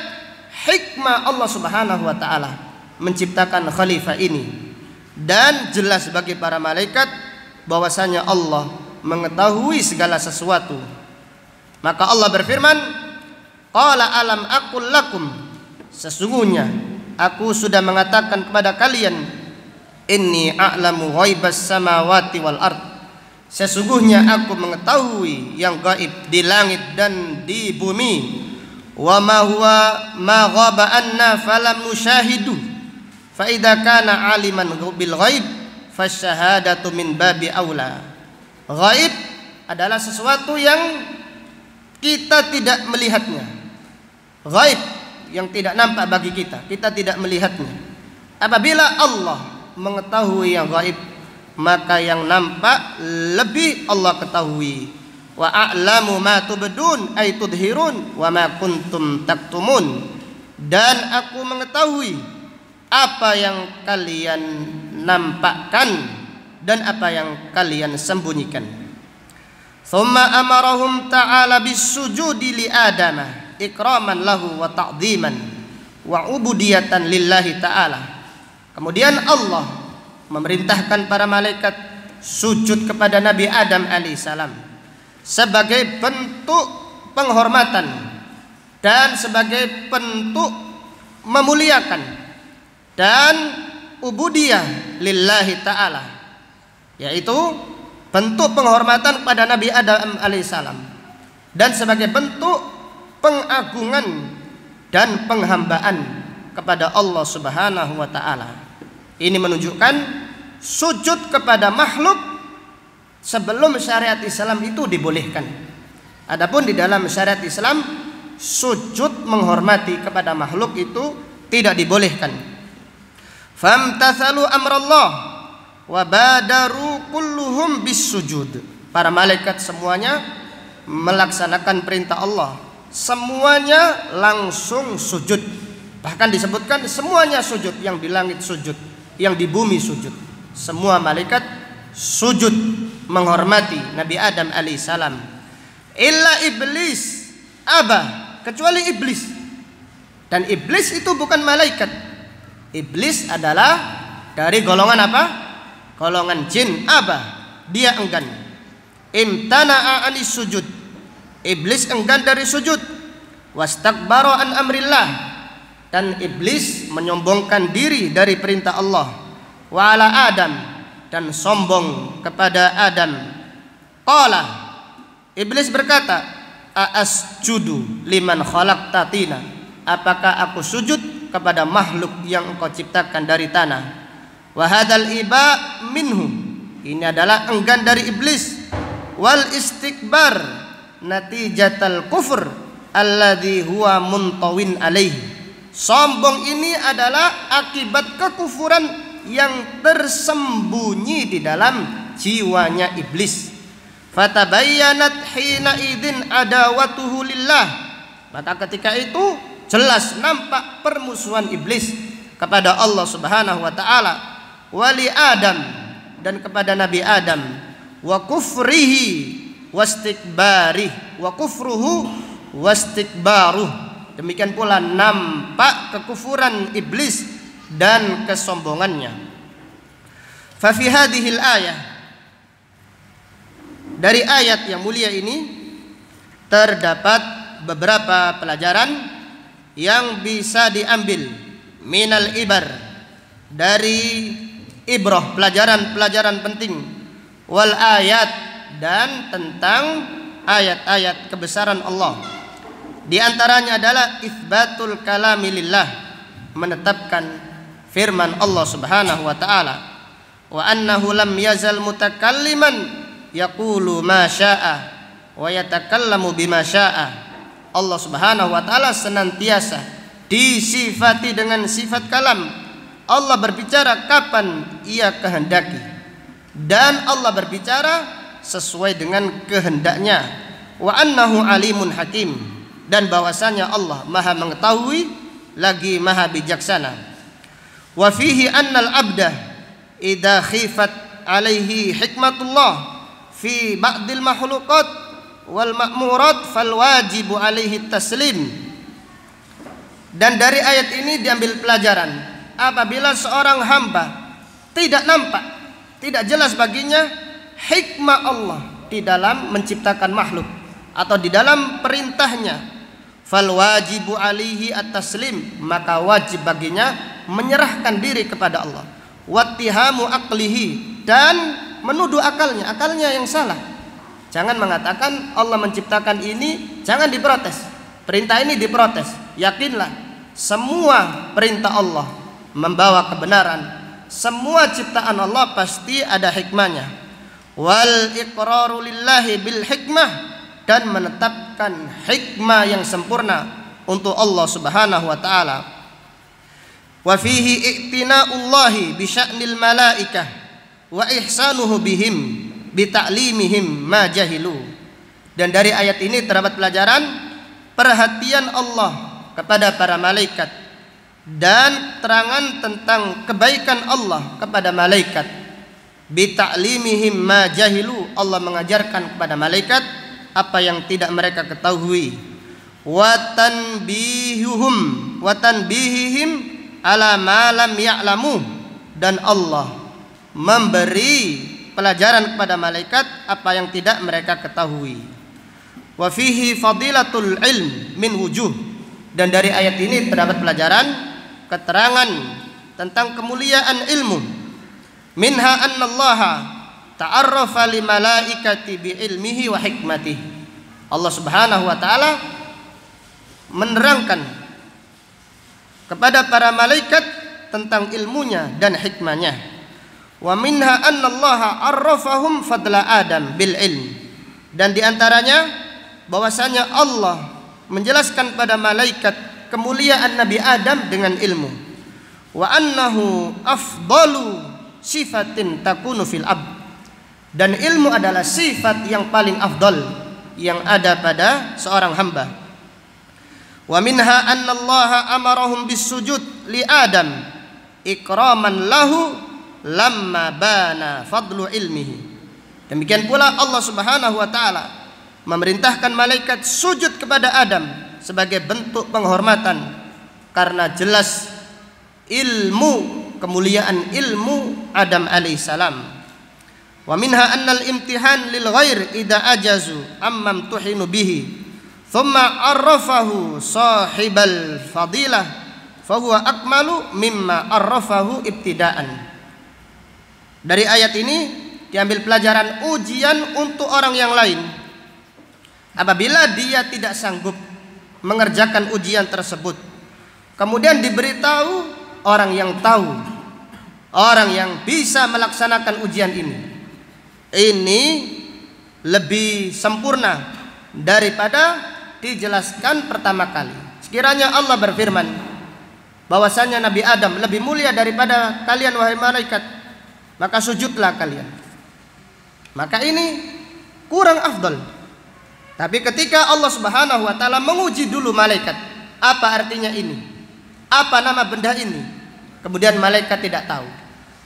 hikmah Allah Subhanahu wa taala menciptakan khalifah ini, dan jelas bagi para malaikat bahwasanya Allah mengetahui segala sesuatu. Maka Allah berfirman, qala alam aqul lakum, sesungguhnya aku sudah mengatakan kepada kalian, inni a'lamu ghaibas samawati wal ard, sesungguhnya aku mengetahui yang gaib di langit dan di bumi. Wa ma huwa ma ghaba anna falam nusyahidu, fa idza kana aliman bil ghaib fasyahadatu min babi aula. Gaib adalah sesuatu yang kita tidak melihatnya, gaib yang tidak nampak bagi kita, kita tidak melihatnya. Apabila Allah mengetahui yang gaib, maka yang nampak lebih Allah ketahui. Wa a'lamu ma tubdun ay tudhirun wa ma kuntum taktumun. Dan aku mengetahui apa yang kalian nampakkan dan apa yang kalian sembunyikan. Thumma amarahum ta'ala bis-sujudi li Adama ikraman lahu wa ta'dhiman wa ubudiyatan lillahi ta'ala. Kemudian Allah memerintahkan para malaikat sujud kepada Nabi Adam alaihissalam sebagai bentuk penghormatan dan sebagai bentuk memuliakan dan ubudiyah lillahi ta'ala, yaitu bentuk penghormatan kepada Nabi Adam alaihissalam dan sebagai bentuk pengagungan dan penghambaan kepada Allah Subhanahu wa ta'ala. Ini menunjukkan sujud kepada makhluk sebelum syariat Islam itu dibolehkan. Adapun di dalam syariat Islam, sujud menghormati kepada makhluk itu tidak dibolehkan. Famtathalu amrallah wa badaru kulluhum bis-sujud. Para malaikat semuanya melaksanakan perintah Allah. Semuanya langsung sujud. Bahkan disebutkan semuanya sujud, yang di langit sujud, yang di bumi sujud. Semua malaikat sujud menghormati Nabi Adam alaihissalam. Illa iblis aba, kecuali iblis. Dan iblis itu bukan malaikat. Iblis adalah dari golongan apa? Golongan jin. Aba, dia enggan. Imtana'a anis sujud, iblis enggan dari sujud. Wastakbara an amrillah, dan iblis menyombongkan diri dari perintah Allah. Wa ala Adam, dan sombong kepada Adam. Qala, iblis berkata, aasjudu liman khalaqta tina, apakah aku sujud kepada makhluk yang engkau ciptakan dari tanah. Wa hadzal iba minhu, ini adalah enggan dari iblis. Wal istikbar natijatal kufur alladzi huwa muntawin alaihi, sombong ini adalah akibat kekufuran yang tersembunyi di dalam jiwanya iblis. Fatabayyanat hina idzin adawatuhu lillah, maka ketika itu jelas nampak permusuhan iblis kepada Allah Subhanahu wa taala, wali Adam, dan kepada Nabi Adam, wa kufrihi wastikbarih, wa kufruhu wastikbaruh. Demikian pula nampak kekufuran iblis dan kesombongannya. Fa fi hadhil ayah, dari ayat yang mulia ini terdapat beberapa pelajaran yang bisa diambil minal ibar, dari ibrah, pelajaran-pelajaran penting, wal ayat, dan tentang ayat-ayat kebesaran Allah. Di antaranya adalah itsbatul kalami lillah, menetapkan firman Allah Subhanahu wa taala, wa annahu lam yazal mutakalliman yaqulu ma syaa wa yatakallamu bima syaa. Allah Subhanahu wa taala senantiasa disifati dengan sifat kalam. Allah berbicara kapan ia kehendaki, dan Allah berbicara sesuai dengan kehendaknya. Wa annahu alimun hakim, dan bahwasanya Allah maha mengetahui lagi maha bijaksana. Wa fihi annal abda idza khifat alaihi hikmatullah fi ba'dil makhluqat wal ma'murat fal wajibu alaihi taslim. Dan dari ayat ini diambil pelajaran, apabila seorang hamba tidak nampak, tidak jelas baginya hikmah Allah di dalam menciptakan makhluk atau di dalam perintahnya, fal wajibu alaihi at-taslim, maka wajib baginya menyerahkan diri kepada Allah. Wattihamu aqlihi, dan menuduh akalnya yang salah. Jangan mengatakan Allah menciptakan ini, jangan diprotes. Perintah ini diprotes. Yakinlah semua perintah Allah membawa kebenaran. Semua ciptaan Allah pasti ada hikmahnya. Wal iqraru lillahi bil hikmah, dan menetapkan hikmah yang sempurna untuk Allah Subhanahu wa taala. Wa fihi i'tina'ullahi bi sya'nil malaikah wa ihsanuhu bihim bi ta'limihim ma jahilu. Dan dari ayat ini terdapat pelajaran perhatian Allah kepada para malaikat dan terangan tentang kebaikan Allah kepada malaikat. Bi ta'limihim ma jahilu, Allah mengajarkan kepada malaikat apa yang tidak mereka ketahui. Wa tanbihihim ala ma lam ya'lamu, dan Allah memberi pelajaran kepada malaikat apa yang tidak mereka ketahui. Wa fihi fadilatul ilm min wujuh, dan dari ayat ini terdapat pelajaran keterangan tentang kemuliaan ilmu. Minha annallaha ta'arrafa li malaikati bi ilmihi wa hikmatihi. Allah Subhanahu wa taala menerangkan kepada para malaikat tentang ilmunya dan hikmahnya. Wa minha annallaha arrafahum fadla Adam bil ilm, dan diantaranya bahwasanya Allah menjelaskan pada malaikat kemuliaan Nabi Adam dengan ilmu. Wa annahu afdalu sifatin takunu fil abd, dan ilmu adalah sifat yang paling afdal yang ada pada seorang hamba. Wa minha annallaha amarahum bisujud li Adam ikraman lahu lamma bana fadlu ilmihi. Demikian pula Allah Subhanahu wa taala memerintahkan malaikat sujud kepada Adam sebagai bentuk penghormatan karena jelas ilmu, kemuliaan ilmu Adam alaihissalam. Wa minha annal imtihan lil ghair idza ajazu ammam tuhinu bihi thumma arrafahu sahibal fadilah fahuwa akmalu mimma arrafahu ibtidaan. Dari ayat ini diambil pelajaran ujian untuk orang yang lain. Apabila dia tidak sanggup mengerjakan ujian tersebut, kemudian diberitahu orang yang tahu, orang yang bisa melaksanakan ujian ini lebih sempurna daripada dijelaskan pertama kali. Sekiranya Allah berfirman bahwasanya Nabi Adam lebih mulia daripada kalian wahai malaikat, maka sujudlah kalian. Maka ini kurang afdal. Tapi ketika Allah Subhanahu wa taala menguji dulu malaikat, apa artinya ini? Apa nama benda ini? Kemudian malaikat tidak tahu.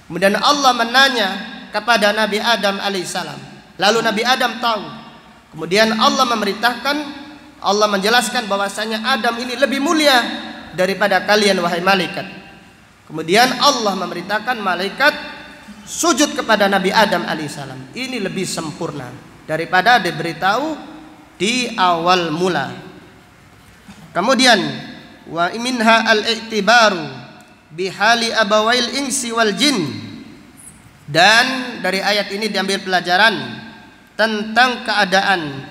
Kemudian Allah menanya kepada Nabi Adam alaihissalam. Lalu Nabi Adam tahu. Kemudian Allah memerintahkan, Allah menjelaskan bahwasanya Adam ini lebih mulia daripada kalian wahai malaikat. Kemudian Allah memerintahkan malaikat sujud kepada Nabi Adam alaihissalam. Ini lebih sempurna daripada diberitahu di awal mula. Kemudian wa minha al-i'tibaru bihali abawail insi wal jin, dan dari ayat ini diambil pelajaran tentang keadaan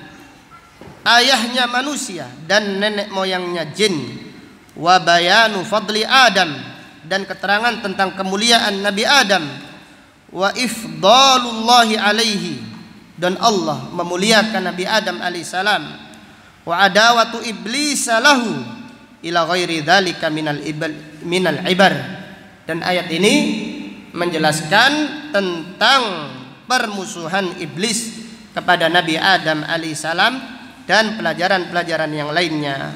ayahnya manusia dan nenek moyangnya jin. Wa bayanu fadli Adam, dan keterangan tentang kemuliaan Nabi Adam. Wa ifdalullahi alaihi, dan Allah memuliakan Nabi Adam alaihissalam. Wa adawatu iblis lahu ila ghairi dzalika minal ibar, dan ayat ini menjelaskan tentang permusuhan iblis kepada Nabi Adam alaihissalam dan pelajaran-pelajaran yang lainnya.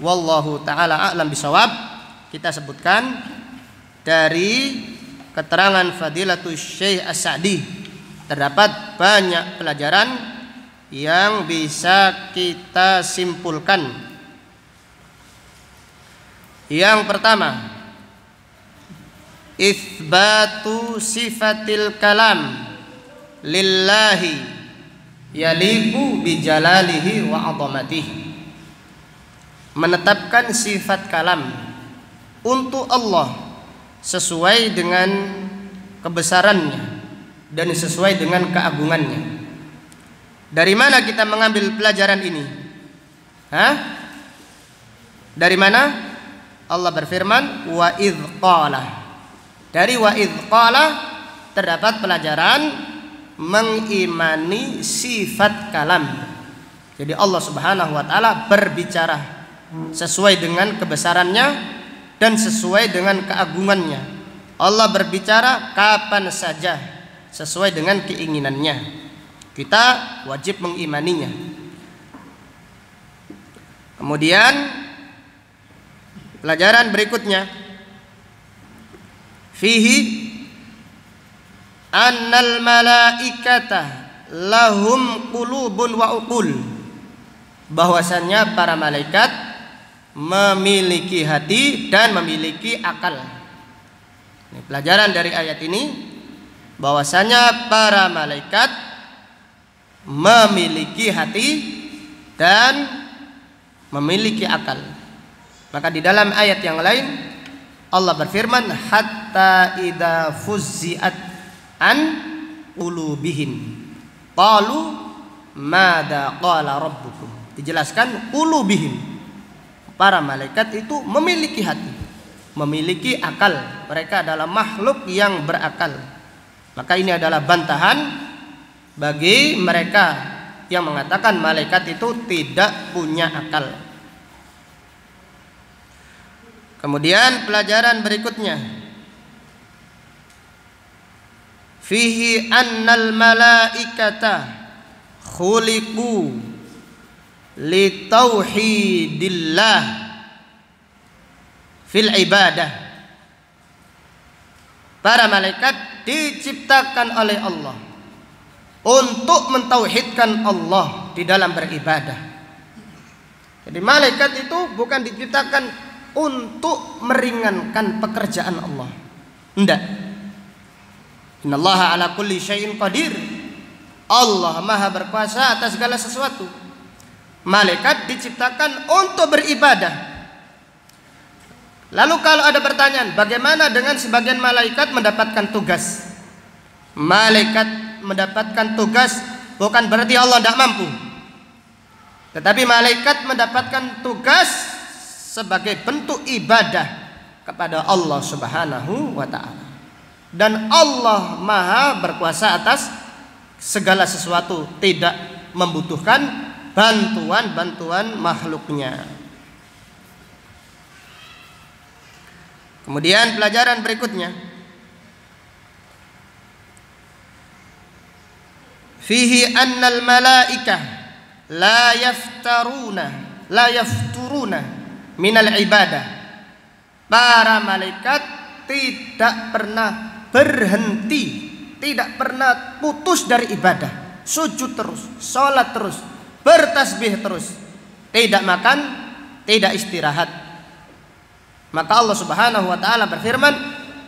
Wallahu taala a'lam bisawab. Kita sebutkan dari keterangan Fadilatul Syekh As-Sa'di terdapat banyak pelajaran yang bisa kita simpulkan. Yang pertama, itsbatu sifatil kalam lillahi yaliqu bijalalihi wa 'azamatihi. Menetapkan sifat kalam untuk Allah sesuai dengan kebesarannya dan sesuai dengan keagungannya. Dari mana kita mengambil pelajaran ini? Dari mana? Allah berfirman wa idz qala. Dari wa idz qala terdapat pelajaran mengimani sifat kalam. Jadi Allah Subhanahu wa taala berbicara sesuai dengan kebesarannya dan sesuai dengan keagungannya. Allah berbicara kapan saja sesuai dengan keinginannya. Kita wajib mengimaninya. Kemudian pelajaran berikutnya, fihi annal malaikata lahum qulubun wa uqul, bahwasannya para malaikat memiliki hati dan memiliki akal. Ini pelajaran dari ayat ini, bahwasanya para malaikat memiliki hati dan memiliki akal. Maka di dalam ayat yang lain Allah berfirman, hatta idza fuzzi'at an qulubihim qalu madza qala rabbukum. Dijelaskan qulubihim, para malaikat itu memiliki hati, memiliki akal. Mereka adalah makhluk yang berakal. Maka ini adalah bantahan bagi mereka yang mengatakan malaikat itu tidak punya akal. Kemudian pelajaran berikutnya, fihi annal malaikata khuliqu li tauhidillah fil ibadah. Para malaikat diciptakan oleh Allah untuk mentauhidkan Allah di dalam beribadah. Jadi malaikat itu bukan diciptakan untuk meringankan pekerjaan Allah. Tidak. Innallaha ala kulli syai'in qadir. Allah Maha berkuasa atas segala sesuatu. Malaikat diciptakan untuk beribadah. Lalu kalau ada pertanyaan, bagaimana dengan sebagian malaikat mendapatkan tugas? Malaikat mendapatkan tugas bukan berarti Allah tidak mampu, tetapi malaikat mendapatkan tugas sebagai bentuk ibadah kepada Allah Subhanahu wa ta'ala. Dan Allah Maha berkuasa atas segala sesuatu, tidak membutuhkan bantuan makhluknya. Kemudian pelajaran berikutnya, fihi annal malaikah la yafturuna minal ibadah. Para malaikat tidak pernah berhenti, tidak pernah putus dari ibadah. Sujud terus, sholat terus, bertasbih terus, tidak makan, tidak istirahat. Maka Allah Subhanahu wa ta'ala berfirman,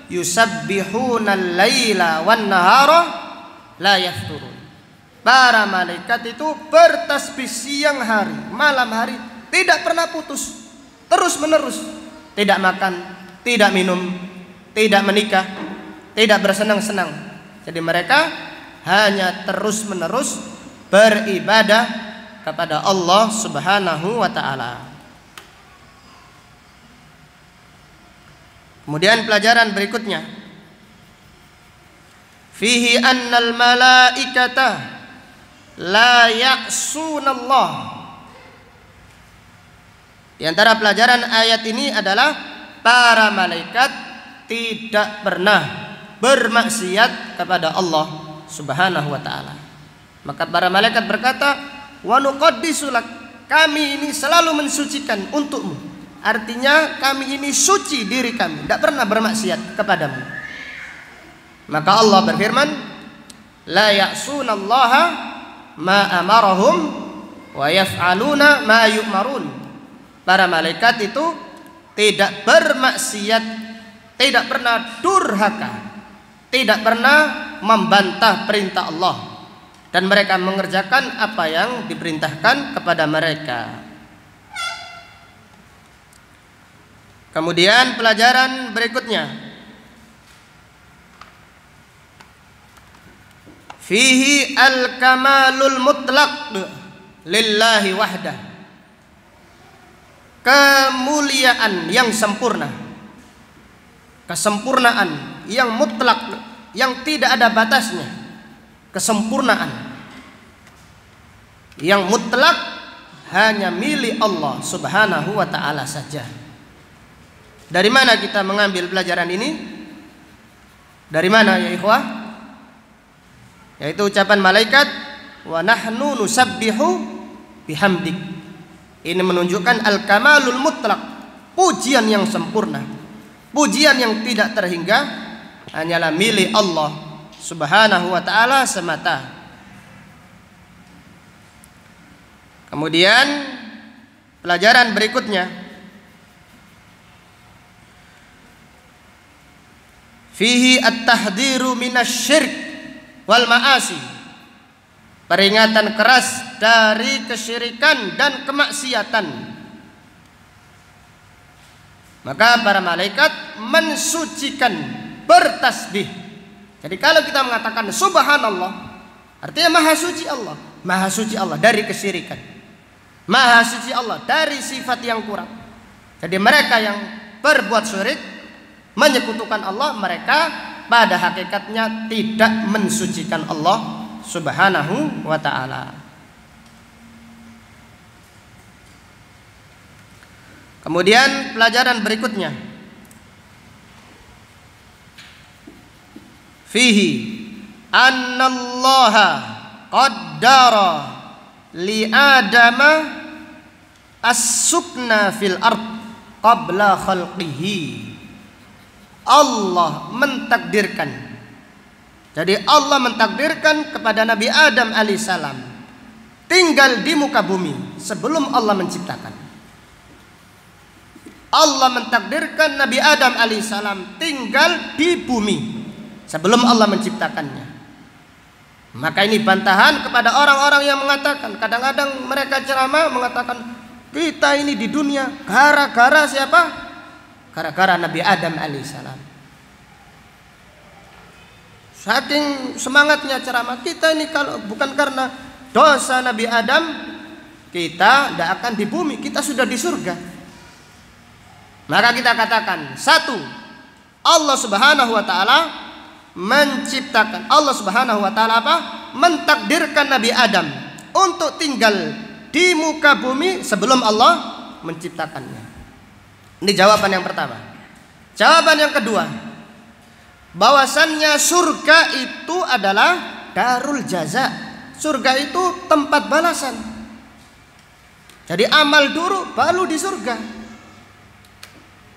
yusabbihunal laila wan nahara la yafturun. Para malaikat itu bertasbih siang hari, malam hari, tidak pernah putus, terus menerus, tidak makan, tidak minum, tidak menikah, tidak bersenang-senang. Jadi mereka hanya terus menerus beribadah kepada Allah Subhanahu wa ta'ala. Kemudian pelajaran berikutnya, fihi annal malaikata la ya'sunallah. Di antara pelajaran ayat ini adalah para malaikat tidak pernah bermaksiat kepada Allah Subhanahu wa ta'ala. Maka para malaikat berkata, wa nuqaddisu lak, kami ini selalu mensucikan untukmu. Artinya kami ini suci diri kami, tidak pernah bermaksiat kepadamu. Maka Allah berfirman, la ya'sunallaha ma amarahum wa yaf'aluna ma yu'marun. Para malaikat itu tidak bermaksiat, tidak pernah durhaka, tidak pernah membantah perintah Allah, dan mereka mengerjakan apa yang diperintahkan kepada mereka. Kemudian pelajaran berikutnya, fihi al-kamalul mutlaq lillahi wahdah. Kemuliaan yang sempurna, kesempurnaan yang mutlak, yang tidak ada batasnya. Kesempurnaan yang mutlak hanya milik Allah Subhanahu wa ta'ala saja. Dari mana kita mengambil pelajaran ini? Dari mana ya ikhwah? Yaitu ucapan malaikat, wa nahnu nusabbihu bihamdik. Ini menunjukkan al-kamalul mutlak, pujian yang sempurna, pujian yang tidak terhingga hanyalah milik Allah Subhanahu wa ta'ala semata. Kemudian pelajaran berikutnya, fihi at-tahdhiru minasy-syirk wal ma'asi. Peringatan keras dari kesyirikan dan kemaksiatan. Maka para malaikat mensucikan, bertasbih. Jadi kalau kita mengatakan subhanallah, artinya maha suci Allah. Maha suci Allah dari kesyirikan, maha suci Allah dari sifat yang kurang. Jadi mereka yang berbuat syirik, menyekutukan Allah, mereka pada hakikatnya tidak mensucikan Allah Subhanahu wa ta'ala. Kemudian pelajaran berikutnya, fihi annallaha qaddara li adama as-sukna fil ard qabla khalqihi. Allah mentakdirkan, jadi Allah mentakdirkan kepada Nabi Adam alaihissalam tinggal di muka bumi sebelum Allah menciptakan. Allah mentakdirkan Nabi Adam alaihissalam tinggal di bumi sebelum Allah menciptakannya. Maka ini bantahan kepada orang-orang yang mengatakan, kadang-kadang mereka ceramah mengatakan kita ini di dunia gara-gara siapa? Gara-gara Nabi Adam alaihissalam. Saking semangatnya ceramah, kita ini kalau bukan karena dosa Nabi Adam, kita tidak akan di bumi, kita sudah di surga. Maka kita katakan, satu, Allah Subhanahu wa ta'ala menciptakan, Allah Subhanahu wa ta'ala apa? Mentakdirkan Nabi Adam untuk tinggal di muka bumi sebelum Allah menciptakannya. Ini jawaban yang pertama. Jawaban yang kedua, bahwasannya surga itu adalah darul jaza. Surga itu tempat balasan. Jadi amal dulu baru di surga.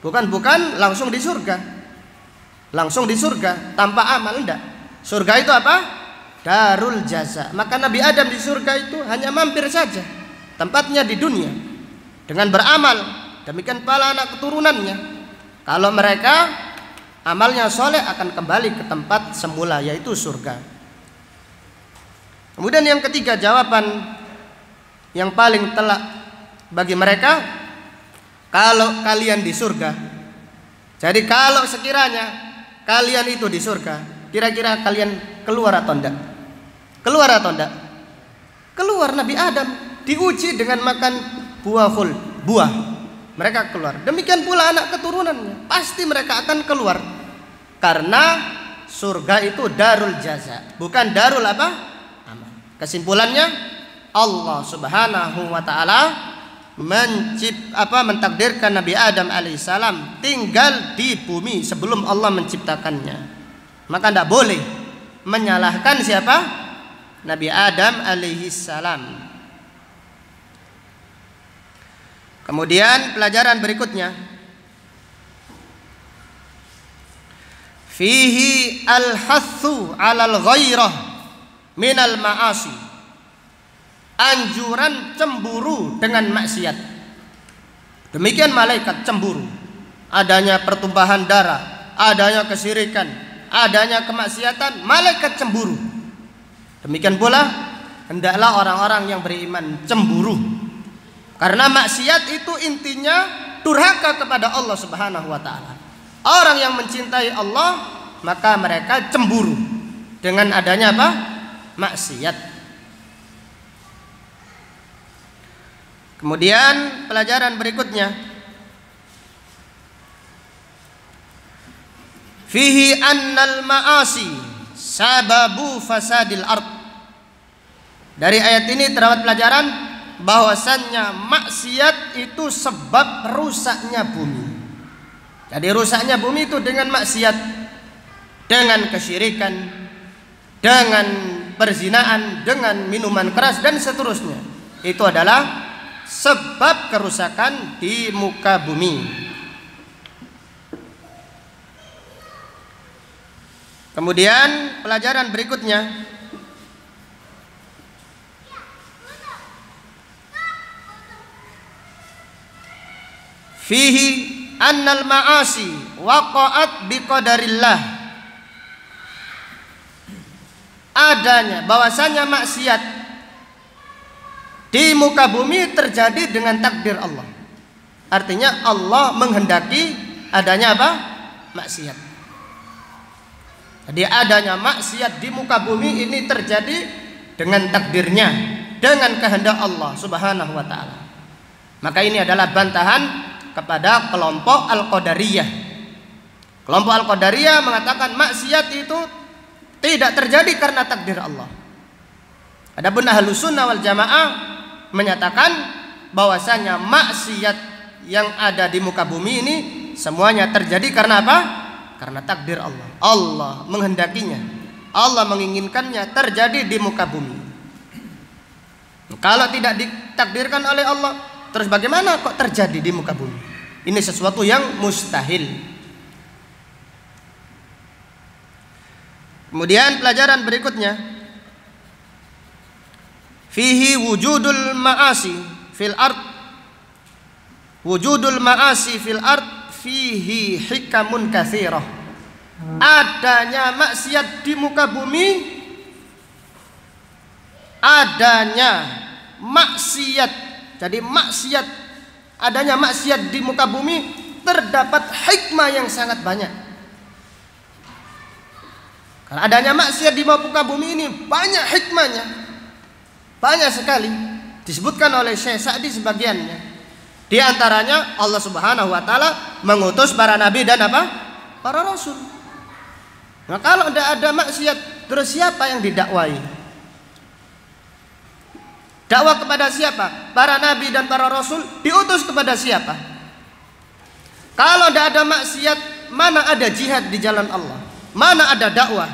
Bukan langsung di surga. Langsung di surga tanpa amal, enggak. Surga itu apa? Darul jaza. Maka Nabi Adam di surga itu hanya mampir saja. Tempatnya di dunia dengan beramal. Demikian pula anak keturunannya. Kalau mereka amalnya soleh akan kembali ke tempat semula, yaitu surga. Kemudian yang ketiga, jawaban yang paling telak bagi mereka, kalau kalian di surga, jadi kalau sekiranya kalian itu di surga, kira-kira kalian keluar atau enggak? Keluar atau enggak? Keluar. Nabi Adam diuji dengan makan buah. Mereka keluar. Demikian pula anak keturunannya, pasti mereka akan keluar. Karena surga itu darul jaza, bukan darul apa? Amal. Kesimpulannya, Allah Subhanahu wa ta'ala mentakdirkan Nabi Adam alaihissalam tinggal di bumi sebelum Allah menciptakannya. Maka tidak boleh menyalahkan siapa? Nabi Adam alaihissalam. Kemudian pelajaran berikutnya, fihi al-hathu 'alal ghairah minal ma'asi. Anjuran cemburu dengan maksiat. Demikian malaikat cemburu. Adanya pertumpahan darah, adanya kesyirikan, adanya kemaksiatan, malaikat cemburu. Demikian pula hendaklah orang-orang yang beriman cemburu. Karena maksiat itu intinya durhaka kepada Allah Subhanahu wa ta'ala. Orang yang mencintai Allah, maka mereka cemburu dengan adanya apa? Maksiat. Kemudian pelajaran berikutnya, fihi annal ma'asi sababu fasadil ard. Dari ayat ini terdapat pelajaran bahwasannya maksiat itu sebab rusaknya bumi. Jadi rusaknya bumi itu dengan maksiat, dengan kesyirikan, dengan perzinaan, dengan minuman keras dan seterusnya. Itu adalah sebab kerusakan di muka bumi. Kemudian pelajaran berikutnya, fihi annal ma'asi waqa'at biqadarillah. Adanya bahwasanya maksiat di muka bumi terjadi dengan takdir Allah. Artinya Allah menghendaki adanya apa? Maksiat. Jadi adanya maksiat di muka bumi ini terjadi dengan takdirnya, dengan kehendak Allah Subhanahu wa taala. Maka ini adalah bantahan kepada kelompok Al-Qadariyah. Kelompok Al-Qadariyah mengatakan maksiat itu tidak terjadi karena takdir Allah. Adapun Ahlus Sunnah wal Jamaah menyatakan bahwasanya maksiat yang ada di muka bumi ini semuanya terjadi karena apa? Karena takdir Allah. Allah menghendakinya, Allah menginginkannya terjadi di muka bumi. Kalau tidak ditakdirkan oleh Allah, terus bagaimana kok terjadi di muka bumi? Ini sesuatu yang mustahil. Kemudian pelajaran berikutnya, fihi wujudul ma'asi fil ard. Wujudul ma'asi fil ard fihi hikamun katsirah. Adanya maksiat di muka bumi, adanya maksiat. Jadi maksiat, adanya maksiat di muka bumi terdapat hikmah yang sangat banyak. Karena adanya maksiat di muka bumi ini banyak hikmahnya, banyak sekali. Disebutkan oleh Syekh Sa'di sebagiannya. Di antaranya Allah Subhanahu wa taala mengutus para nabi dan apa? Para rasul. Nah, kalau tidak ada maksiat, terus siapa yang didakwai? Dakwah kepada siapa? Para nabi dan para rasul diutus kepada siapa? Kalau tidak ada maksiat, mana ada jihad di jalan Allah? Mana ada dakwah?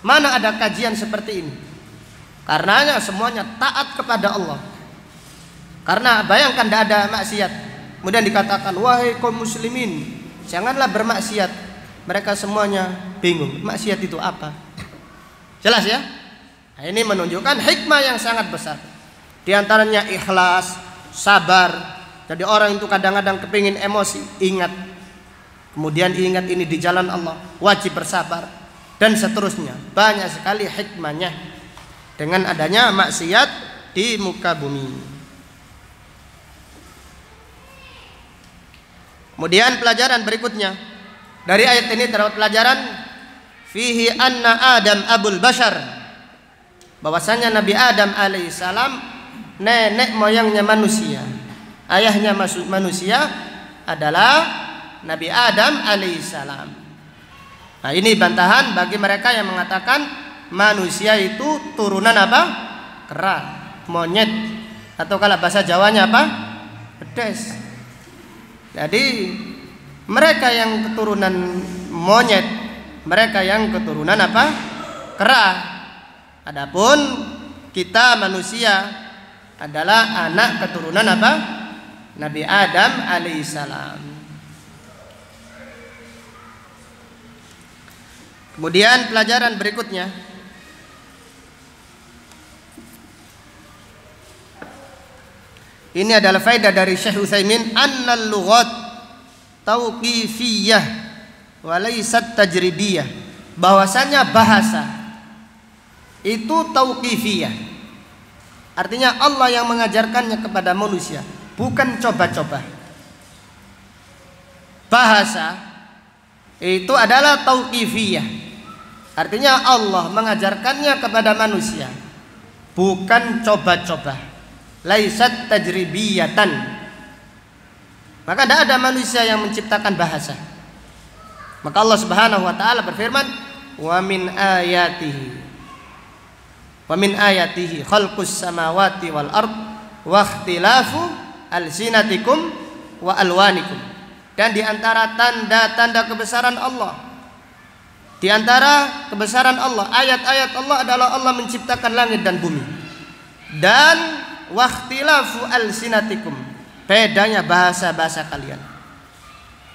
Mana ada kajian seperti ini? Karenanya semuanya taat kepada Allah. Karena bayangkan tidak ada maksiat, kemudian dikatakan wahai kaum muslimin, janganlah bermaksiat. Mereka semuanya bingung, maksiat itu apa? Jelas ya? Nah, ini menunjukkan hikmah yang sangat besar. Di antaranya ikhlas, sabar. Jadi orang itu kadang-kadang kepingin emosi, ingat. Kemudian ingat ini di jalan Allah, wajib bersabar dan seterusnya. Banyak sekali hikmahnya dengan adanya maksiat di muka bumi. Kemudian pelajaran berikutnya, dari ayat ini terdapat pelajaran fihi anna Adam abul bashar, bahwasanya Nabi Adam alaihissalam nenek moyangnya manusia, ayahnya manusia adalah Nabi Adam alaihissalam. Nah, ini bantahan bagi mereka yang mengatakan manusia itu turunan apa? Kera, monyet, atau kalau bahasa Jawanya apa? Pedes. Jadi mereka yang keturunan monyet, mereka yang keturunan apa? Kera. Adapun kita manusia adalah anak keturunan apa? Nabi Adam alaihissalam. Kemudian pelajaran berikutnya, ini adalah faedah dari Syekh Utsaimin, annal lughat tauqifiyyah wa laysat tajridiyah. Bahwasanya bahasa itu tauqifiyah. Artinya Allah yang mengajarkannya kepada manusia, bukan coba-coba. Bahasa itu adalah tauqifiyah. Artinya Allah mengajarkannya kepada manusia, bukan coba-coba. Laisat tajribiyatan. Maka tidak ada manusia yang menciptakan bahasa. Maka Allah Subhanahu wa taala berfirman, wa min ayatihi khalqus samawati wal ard wa ikhtilafu alsinatikum wa alwanikum. dan di antara tanda-tanda kebesaran Allah, di antara kebesaran Allah, ayat-ayat Allah adalah Allah menciptakan langit dan bumi. Dan wakhtilafu alsinatikum, bedanya bahasa-bahasa kalian.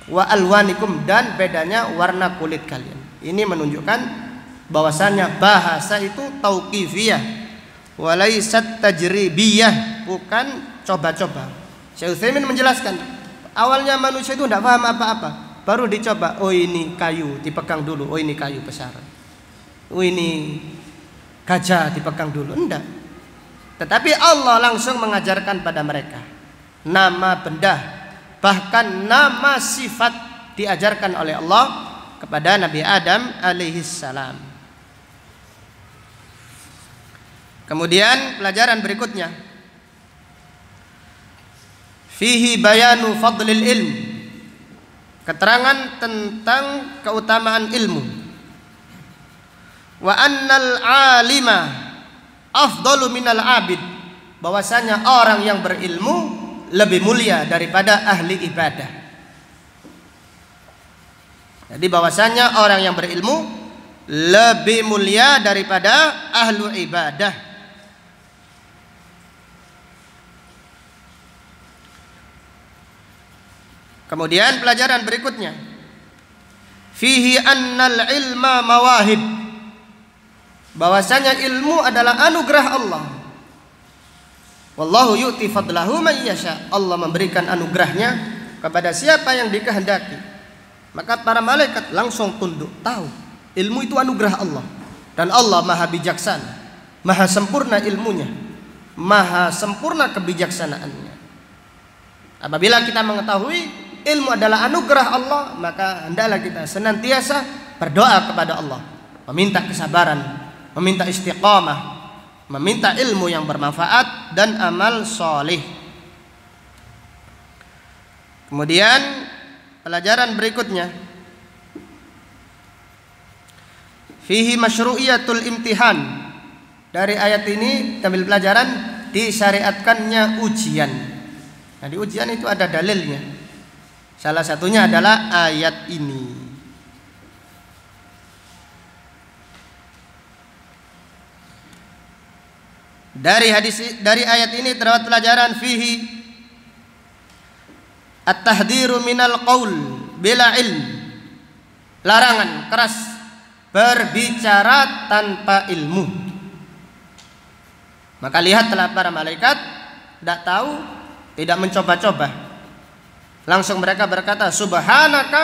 Wa alwanikum, dan bedanya warna kulit kalian. Ini menunjukkan bahwasannya bahasa itu tauqifiyah, walaysat tajribiyah, bukan coba-coba. Syekh Utsaimin menjelaskan, awalnya manusia itu tidak paham apa-apa, baru dicoba. Oh ini kayu, dipegang dulu. Oh ini kayu besar. Oh ini gajah, dipegang dulu. Enggak. Tetapi Allah langsung mengajarkan pada mereka nama benda, bahkan nama sifat diajarkan oleh Allah kepada Nabi Adam alaihissalam. Kemudian pelajaran berikutnya, fihi bayanu fadlil ilm, keterangan tentang keutamaan ilmu. Wa annal alima afdalu minal abid, bahwasanya orang yang berilmu lebih mulia daripada ahli ibadah. Jadi bahwasanya orang yang berilmu lebih mulia daripada ahlu ibadah. Kemudian pelajaran berikutnya, fihi annal ilma mawahib, bahwasanya ilmu adalah anugerah Allah. Wallahu yu'ti fadlahu man yasha, Allah memberikan anugerahnya kepada siapa yang dikehendaki. Maka para malaikat langsung tunduk, tahu ilmu itu anugerah Allah, dan Allah maha bijaksana, maha sempurna ilmunya, maha sempurna kebijaksanaannya. Apabila kita mengetahui ilmu adalah anugerah Allah, maka hendaklah kita senantiasa berdoa kepada Allah, meminta kesabaran, meminta istiqamah, meminta ilmu yang bermanfaat dan amal soleh. Kemudian pelajaran berikutnya, fihi masyru'iyatul imtihan, dari ayat ini ambil pelajaran disyariatkannya ujian. Nah, di ujian itu ada dalilnya. Salah satunya adalah ayat ini. Dari ayat ini terdapat pelajaran, fihi at-tahdhiru minal qaul bila ilm, larangan keras berbicara tanpa ilmu. Maka lihatlah para malaikat tidak tahu, tidak mencoba-coba, langsung mereka berkata, subhanaka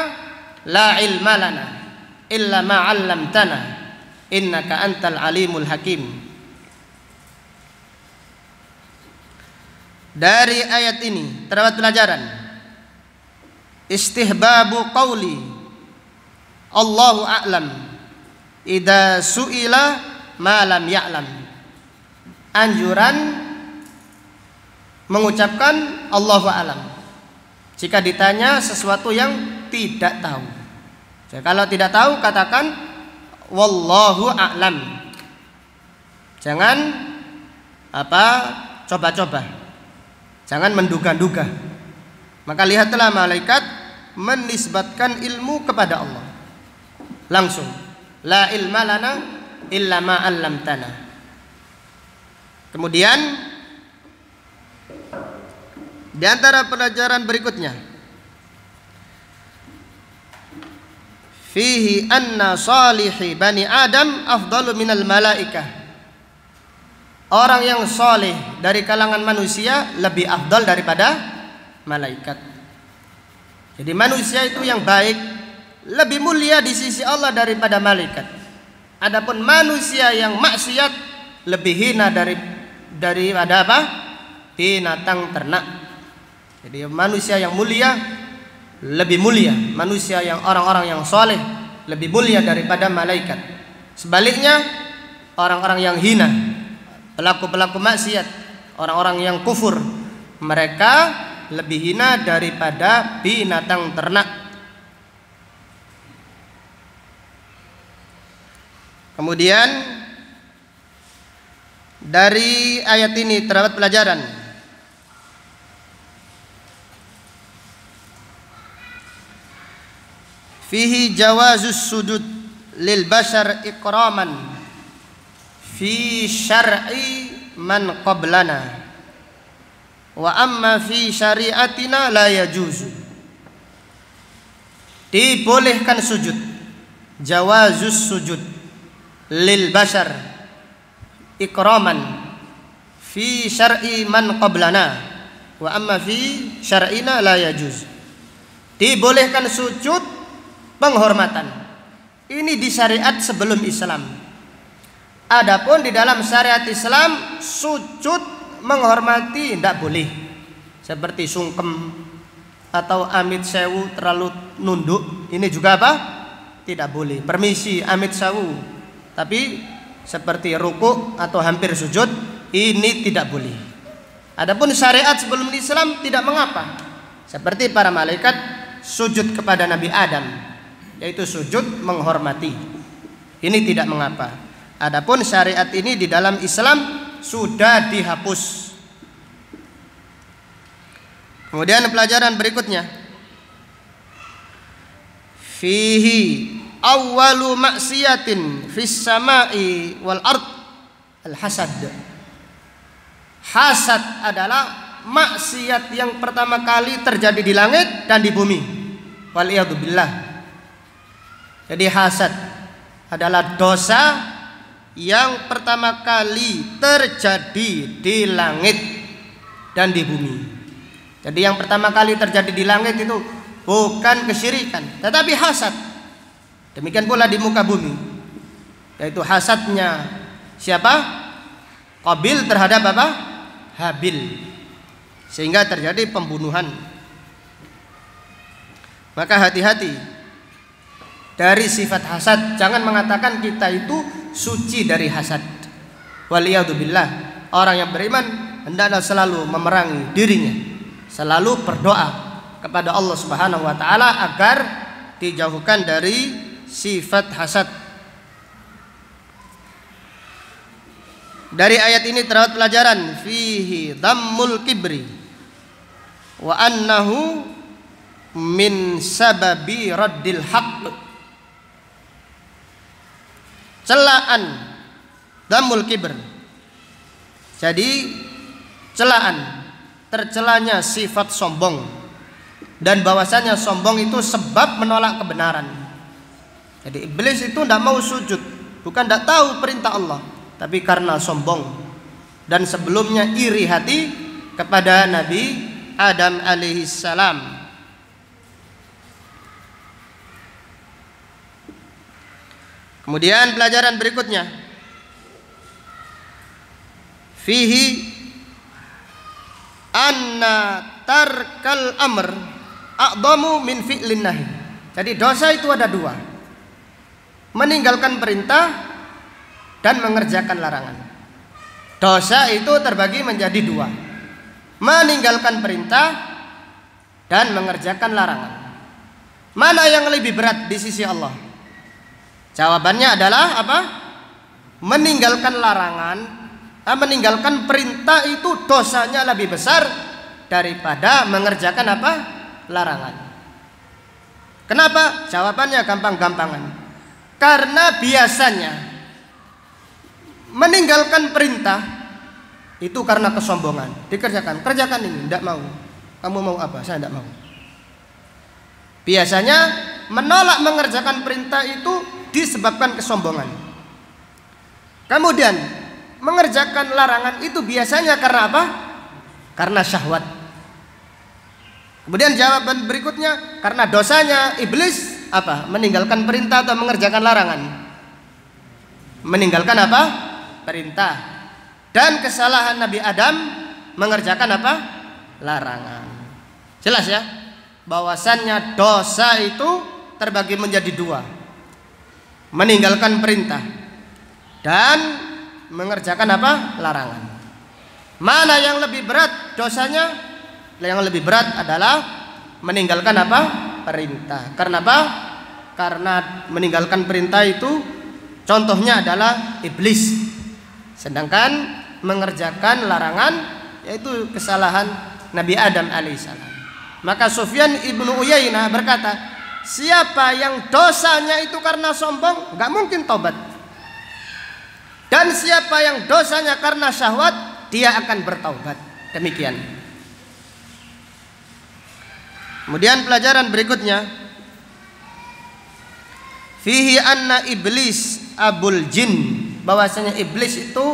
la ilma lana illa ma 'allamtana innaka antal alimul hakim. Dari ayat ini terdapat pelajaran istihbabu qauli Allahu a'lam idza su'ila ma lam ya'lam, anjuran mengucapkan Allahu a'lam jika ditanya sesuatu yang tidak tahu. Jadi, kalau tidak tahu katakan wallahu a'lam, jangan coba-coba, jangan menduga-duga. Maka lihatlah malaikat menisbatkan ilmu kepada Allah langsung, la ilma lana illa ma 'allamtana. Kemudian di antara pelajaran berikutnya, fihi anna salihi bani Adam afdalu minal malaikah, orang yang soleh dari kalangan manusia lebih afdal daripada malaikat. Jadi manusia itu yang baik lebih mulia di sisi Allah daripada malaikat. Adapun manusia yang maksiat lebih hina daripada apa? Binatang ternak. Jadi manusia yang mulia lebih mulia, manusia yang orang-orang yang soleh lebih mulia daripada malaikat. Sebaliknya orang-orang yang hina, pelaku-pelaku maksiat, orang-orang yang kufur, mereka lebih hina daripada binatang ternak. Kemudian dari ayat ini terdapat pelajaran fihi jawazus sujud lil bashar ikraman fi syar'i man qablana wa amma fi syariatina la yajuzu. Dibolehkan sujud, jawazus sujud lil bashar ikraman fi syar'i man qablana wa amma fi syar'ina la yajuz. Dibolehkan sujud penghormatan. Ini di syariat sebelum Islam. Adapun di dalam syariat Islam sujud menghormati tidak boleh. Seperti sungkem atau amit sewu, terlalu nunduk, ini juga apa? Tidak boleh. Permisi amit sewu, tapi seperti ruku atau hampir sujud, ini tidak boleh. Adapun syariat sebelum Islam tidak mengapa. Seperti para malaikat sujud kepada Nabi Adam, yaitu sujud menghormati. Ini tidak mengapa. Adapun syariat ini di dalam Islam sudah dihapus. Kemudian pelajaran berikutnya, fihi awwalu maksiatin fis sama'i wal ard al hasad. Hasad adalah maksiat yang pertama kali terjadi di langit dan di bumi. Waliyadzubillah. Jadi hasad adalah dosa yang pertama kali terjadi di langit dan di bumi. Jadi yang pertama kali terjadi di langit itu bukan kesyirikan, tetapi hasad. Demikian pula di muka bumi, yaitu hasadnya siapa? Qabil terhadap apa? Habil, sehingga terjadi pembunuhan. Maka hati-hati dari sifat hasad. Jangan mengatakan kita itu suci dari hasad. Waliyadzubillah. Orang yang beriman hendaklah selalu memerangi dirinya, selalu berdoa kepada Allah Subhanahu wa taala agar dijauhkan dari sifat hasad. Dari ayat ini terdapat pelajaran fihi dhammul kibri wa annahu min sababi raddil haqq. Celaan dhammul kibr. Jadi celaan, tercelanya sifat sombong, dan bahwasanya sombong itu sebab menolak kebenaran. Jadi iblis itu tidak mau sujud, bukan tidak tahu perintah Allah, tapi karena sombong dan sebelumnya iri hati kepada Nabi Adam alaihissalam. Kemudian pelajaran berikutnya, fihi anna tarkal amr a'dhamu min fi'lin nahi. Jadi dosa itu ada dua, meninggalkan perintah dan mengerjakan larangan. Dosa itu terbagi menjadi dua, meninggalkan perintah dan mengerjakan larangan. Mana yang lebih berat di sisi Allah? Jawabannya adalah apa? Meninggalkan larangan, meninggalkan perintah itu dosanya lebih besar daripada mengerjakan apa? Larangan. Kenapa? Jawabannya gampang-gampangan. Karena biasanya meninggalkan perintah itu karena kesombongan. Dikerjakan, kerjakan ini, tidak mau. Kamu mau apa? Saya tidak mau. Biasanya menolak mengerjakan perintah itu disebabkan kesombongan. Kemudian mengerjakan larangan itu biasanya karena apa? Karena syahwat. Kemudian jawaban berikutnya, karena dosanya iblis apa? Meninggalkan perintah atau mengerjakan larangan? Meninggalkan apa? Perintah. Dan kesalahan Nabi Adam mengerjakan apa? Larangan. Jelas ya? Bahwasannya dosa itu terbagi menjadi dua, meninggalkan perintah dan mengerjakan apa? Larangan. Mana yang lebih berat dosanya? Yang lebih berat adalah meninggalkan apa? Perintah. Karena apa? Karena meninggalkan perintah itu contohnya adalah iblis. Sedangkan mengerjakan larangan yaitu kesalahan Nabi Adam alaihissalam. Maka Sufyan ibnu Uyainah berkata, siapa yang dosanya itu karena sombong, nggak mungkin taubat. Dan siapa yang dosanya karena syahwat, dia akan bertaubat. Demikian. Kemudian pelajaran berikutnya, fihi anna iblis abul jin, bahwasanya iblis itu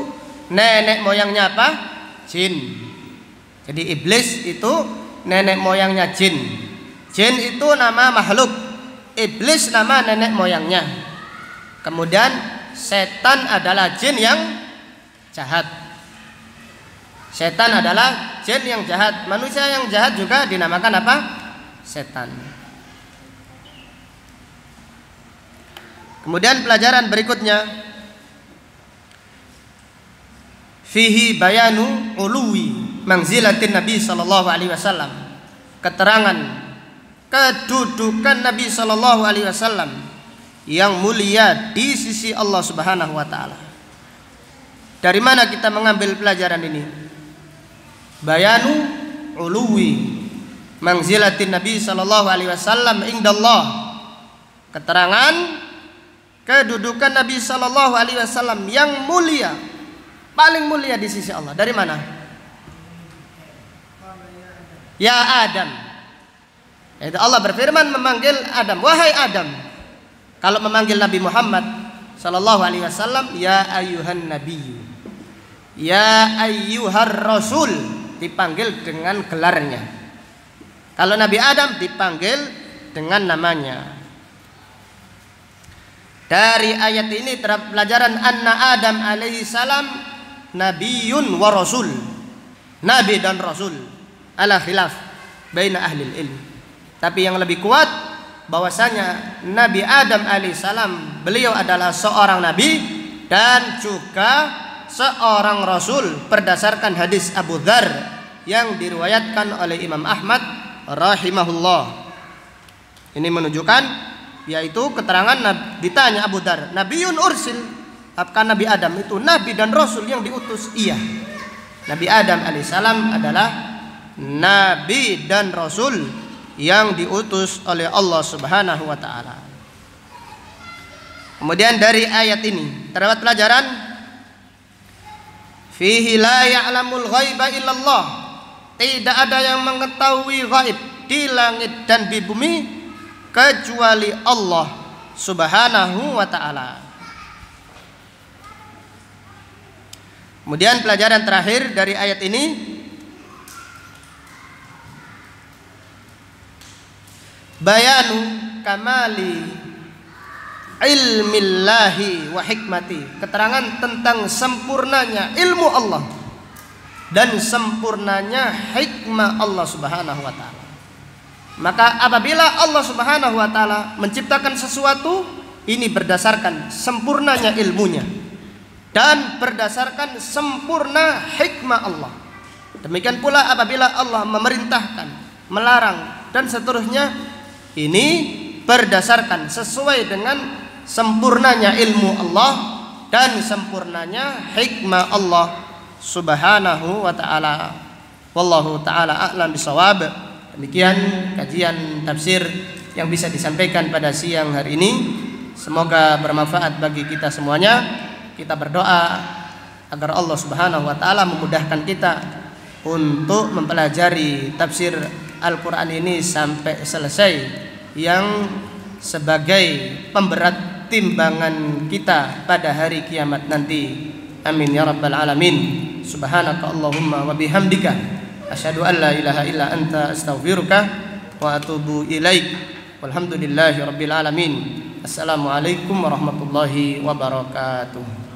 nenek moyangnya apa? Jin. Jadi iblis itu nenek moyangnya jin. Jin itu nama makhluk, iblis nama nenek moyangnya. Kemudian setan adalah jin yang jahat. Setan adalah jin yang jahat. Manusia yang jahat juga dinamakan apa? Setan. Kemudian pelajaran berikutnya, fihi bayanu uluwi manzilatin Nabi sallallahu alaihi wasallam. Keterangan kedudukan Nabi sallallahu alaihi wasallam yang mulia di sisi Allah Subhanahu wa taala. Dari mana kita mengambil pelajaran ini? Bayanu uluwi manzilatin Nabi sallallahu alaihi wasallam indallah. Keterangan kedudukan Nabi sallallahu alaihi wasallam yang mulia, paling mulia di sisi Allah. Dari mana? Ya Adam. Itu Allah berfirman memanggil Adam, wahai Adam. Kalau memanggil Nabi Muhammad sallallahu alaihi wasallam, ya ayyuhan nabiyyu, ya ayyuhar rasul, dipanggil dengan gelarnya. Kalau Nabi Adam dipanggil dengan namanya. Dari ayat ini terdapat pelajaran anna Adam alaihi salam nabiyyun wa rasul. Nabi dan rasul ala khilaf baina ahli ilm. Tapi yang lebih kuat bahwasanya Nabi Adam alaihissalam beliau adalah seorang nabi dan juga seorang rasul berdasarkan hadis Abu Dzar yang diriwayatkan oleh Imam Ahmad rahimahullah. Ini menunjukkan, yaitu keterangan ditanya Abu Dzar, Nabiun ursil, apakah Nabi Adam itu nabi dan rasul yang diutus? Iya. Nabi Adam alaihissalam adalah nabi dan rasul yang diutus oleh Allah Subhanahu wa taala. Kemudian dari ayat ini terdapat pelajaran, fihi la ya'lamul ghaiba illallah. Tidak ada yang mengetahui gaib di langit dan di bumi kecuali Allah Subhanahu wa taala. Kemudian pelajaran terakhir dari ayat ini, bayanu kamali ilmillahi wa hikmati. Keterangan tentang sempurnanya ilmu Allah dan sempurnanya hikmah Allah Subhanahu wa taala. Maka apabila Allah Subhanahu wa taala menciptakan sesuatu, ini berdasarkan sempurnanya ilmunya dan berdasarkan sempurna hikmah Allah. Demikian pula apabila Allah memerintahkan, melarang dan seterusnya, ini berdasarkan sesuai dengan sempurnanya ilmu Allah dan sempurnanya hikmah Allah Subhanahu wa taala. Wallahu taala a'lam bisawab. Demikian kajian tafsir yang bisa disampaikan pada siang hari ini. Semoga bermanfaat bagi kita semuanya. Kita berdoa agar Allah Subhanahu wa taala memudahkan kita untuk mempelajari tafsir Al-Quran ini sampai selesai, yang sebagai pemberat timbangan kita pada hari kiamat nanti. Amin ya rabbal alamin. Subhanaka Allahumma wa bihamdika asyhadu an la ilaha illa anta astaghfiruka wa atubu ilaik. Walhamdulillahi rabbil alamin. Assalamualaikum warahmatullahi wabarakatuh.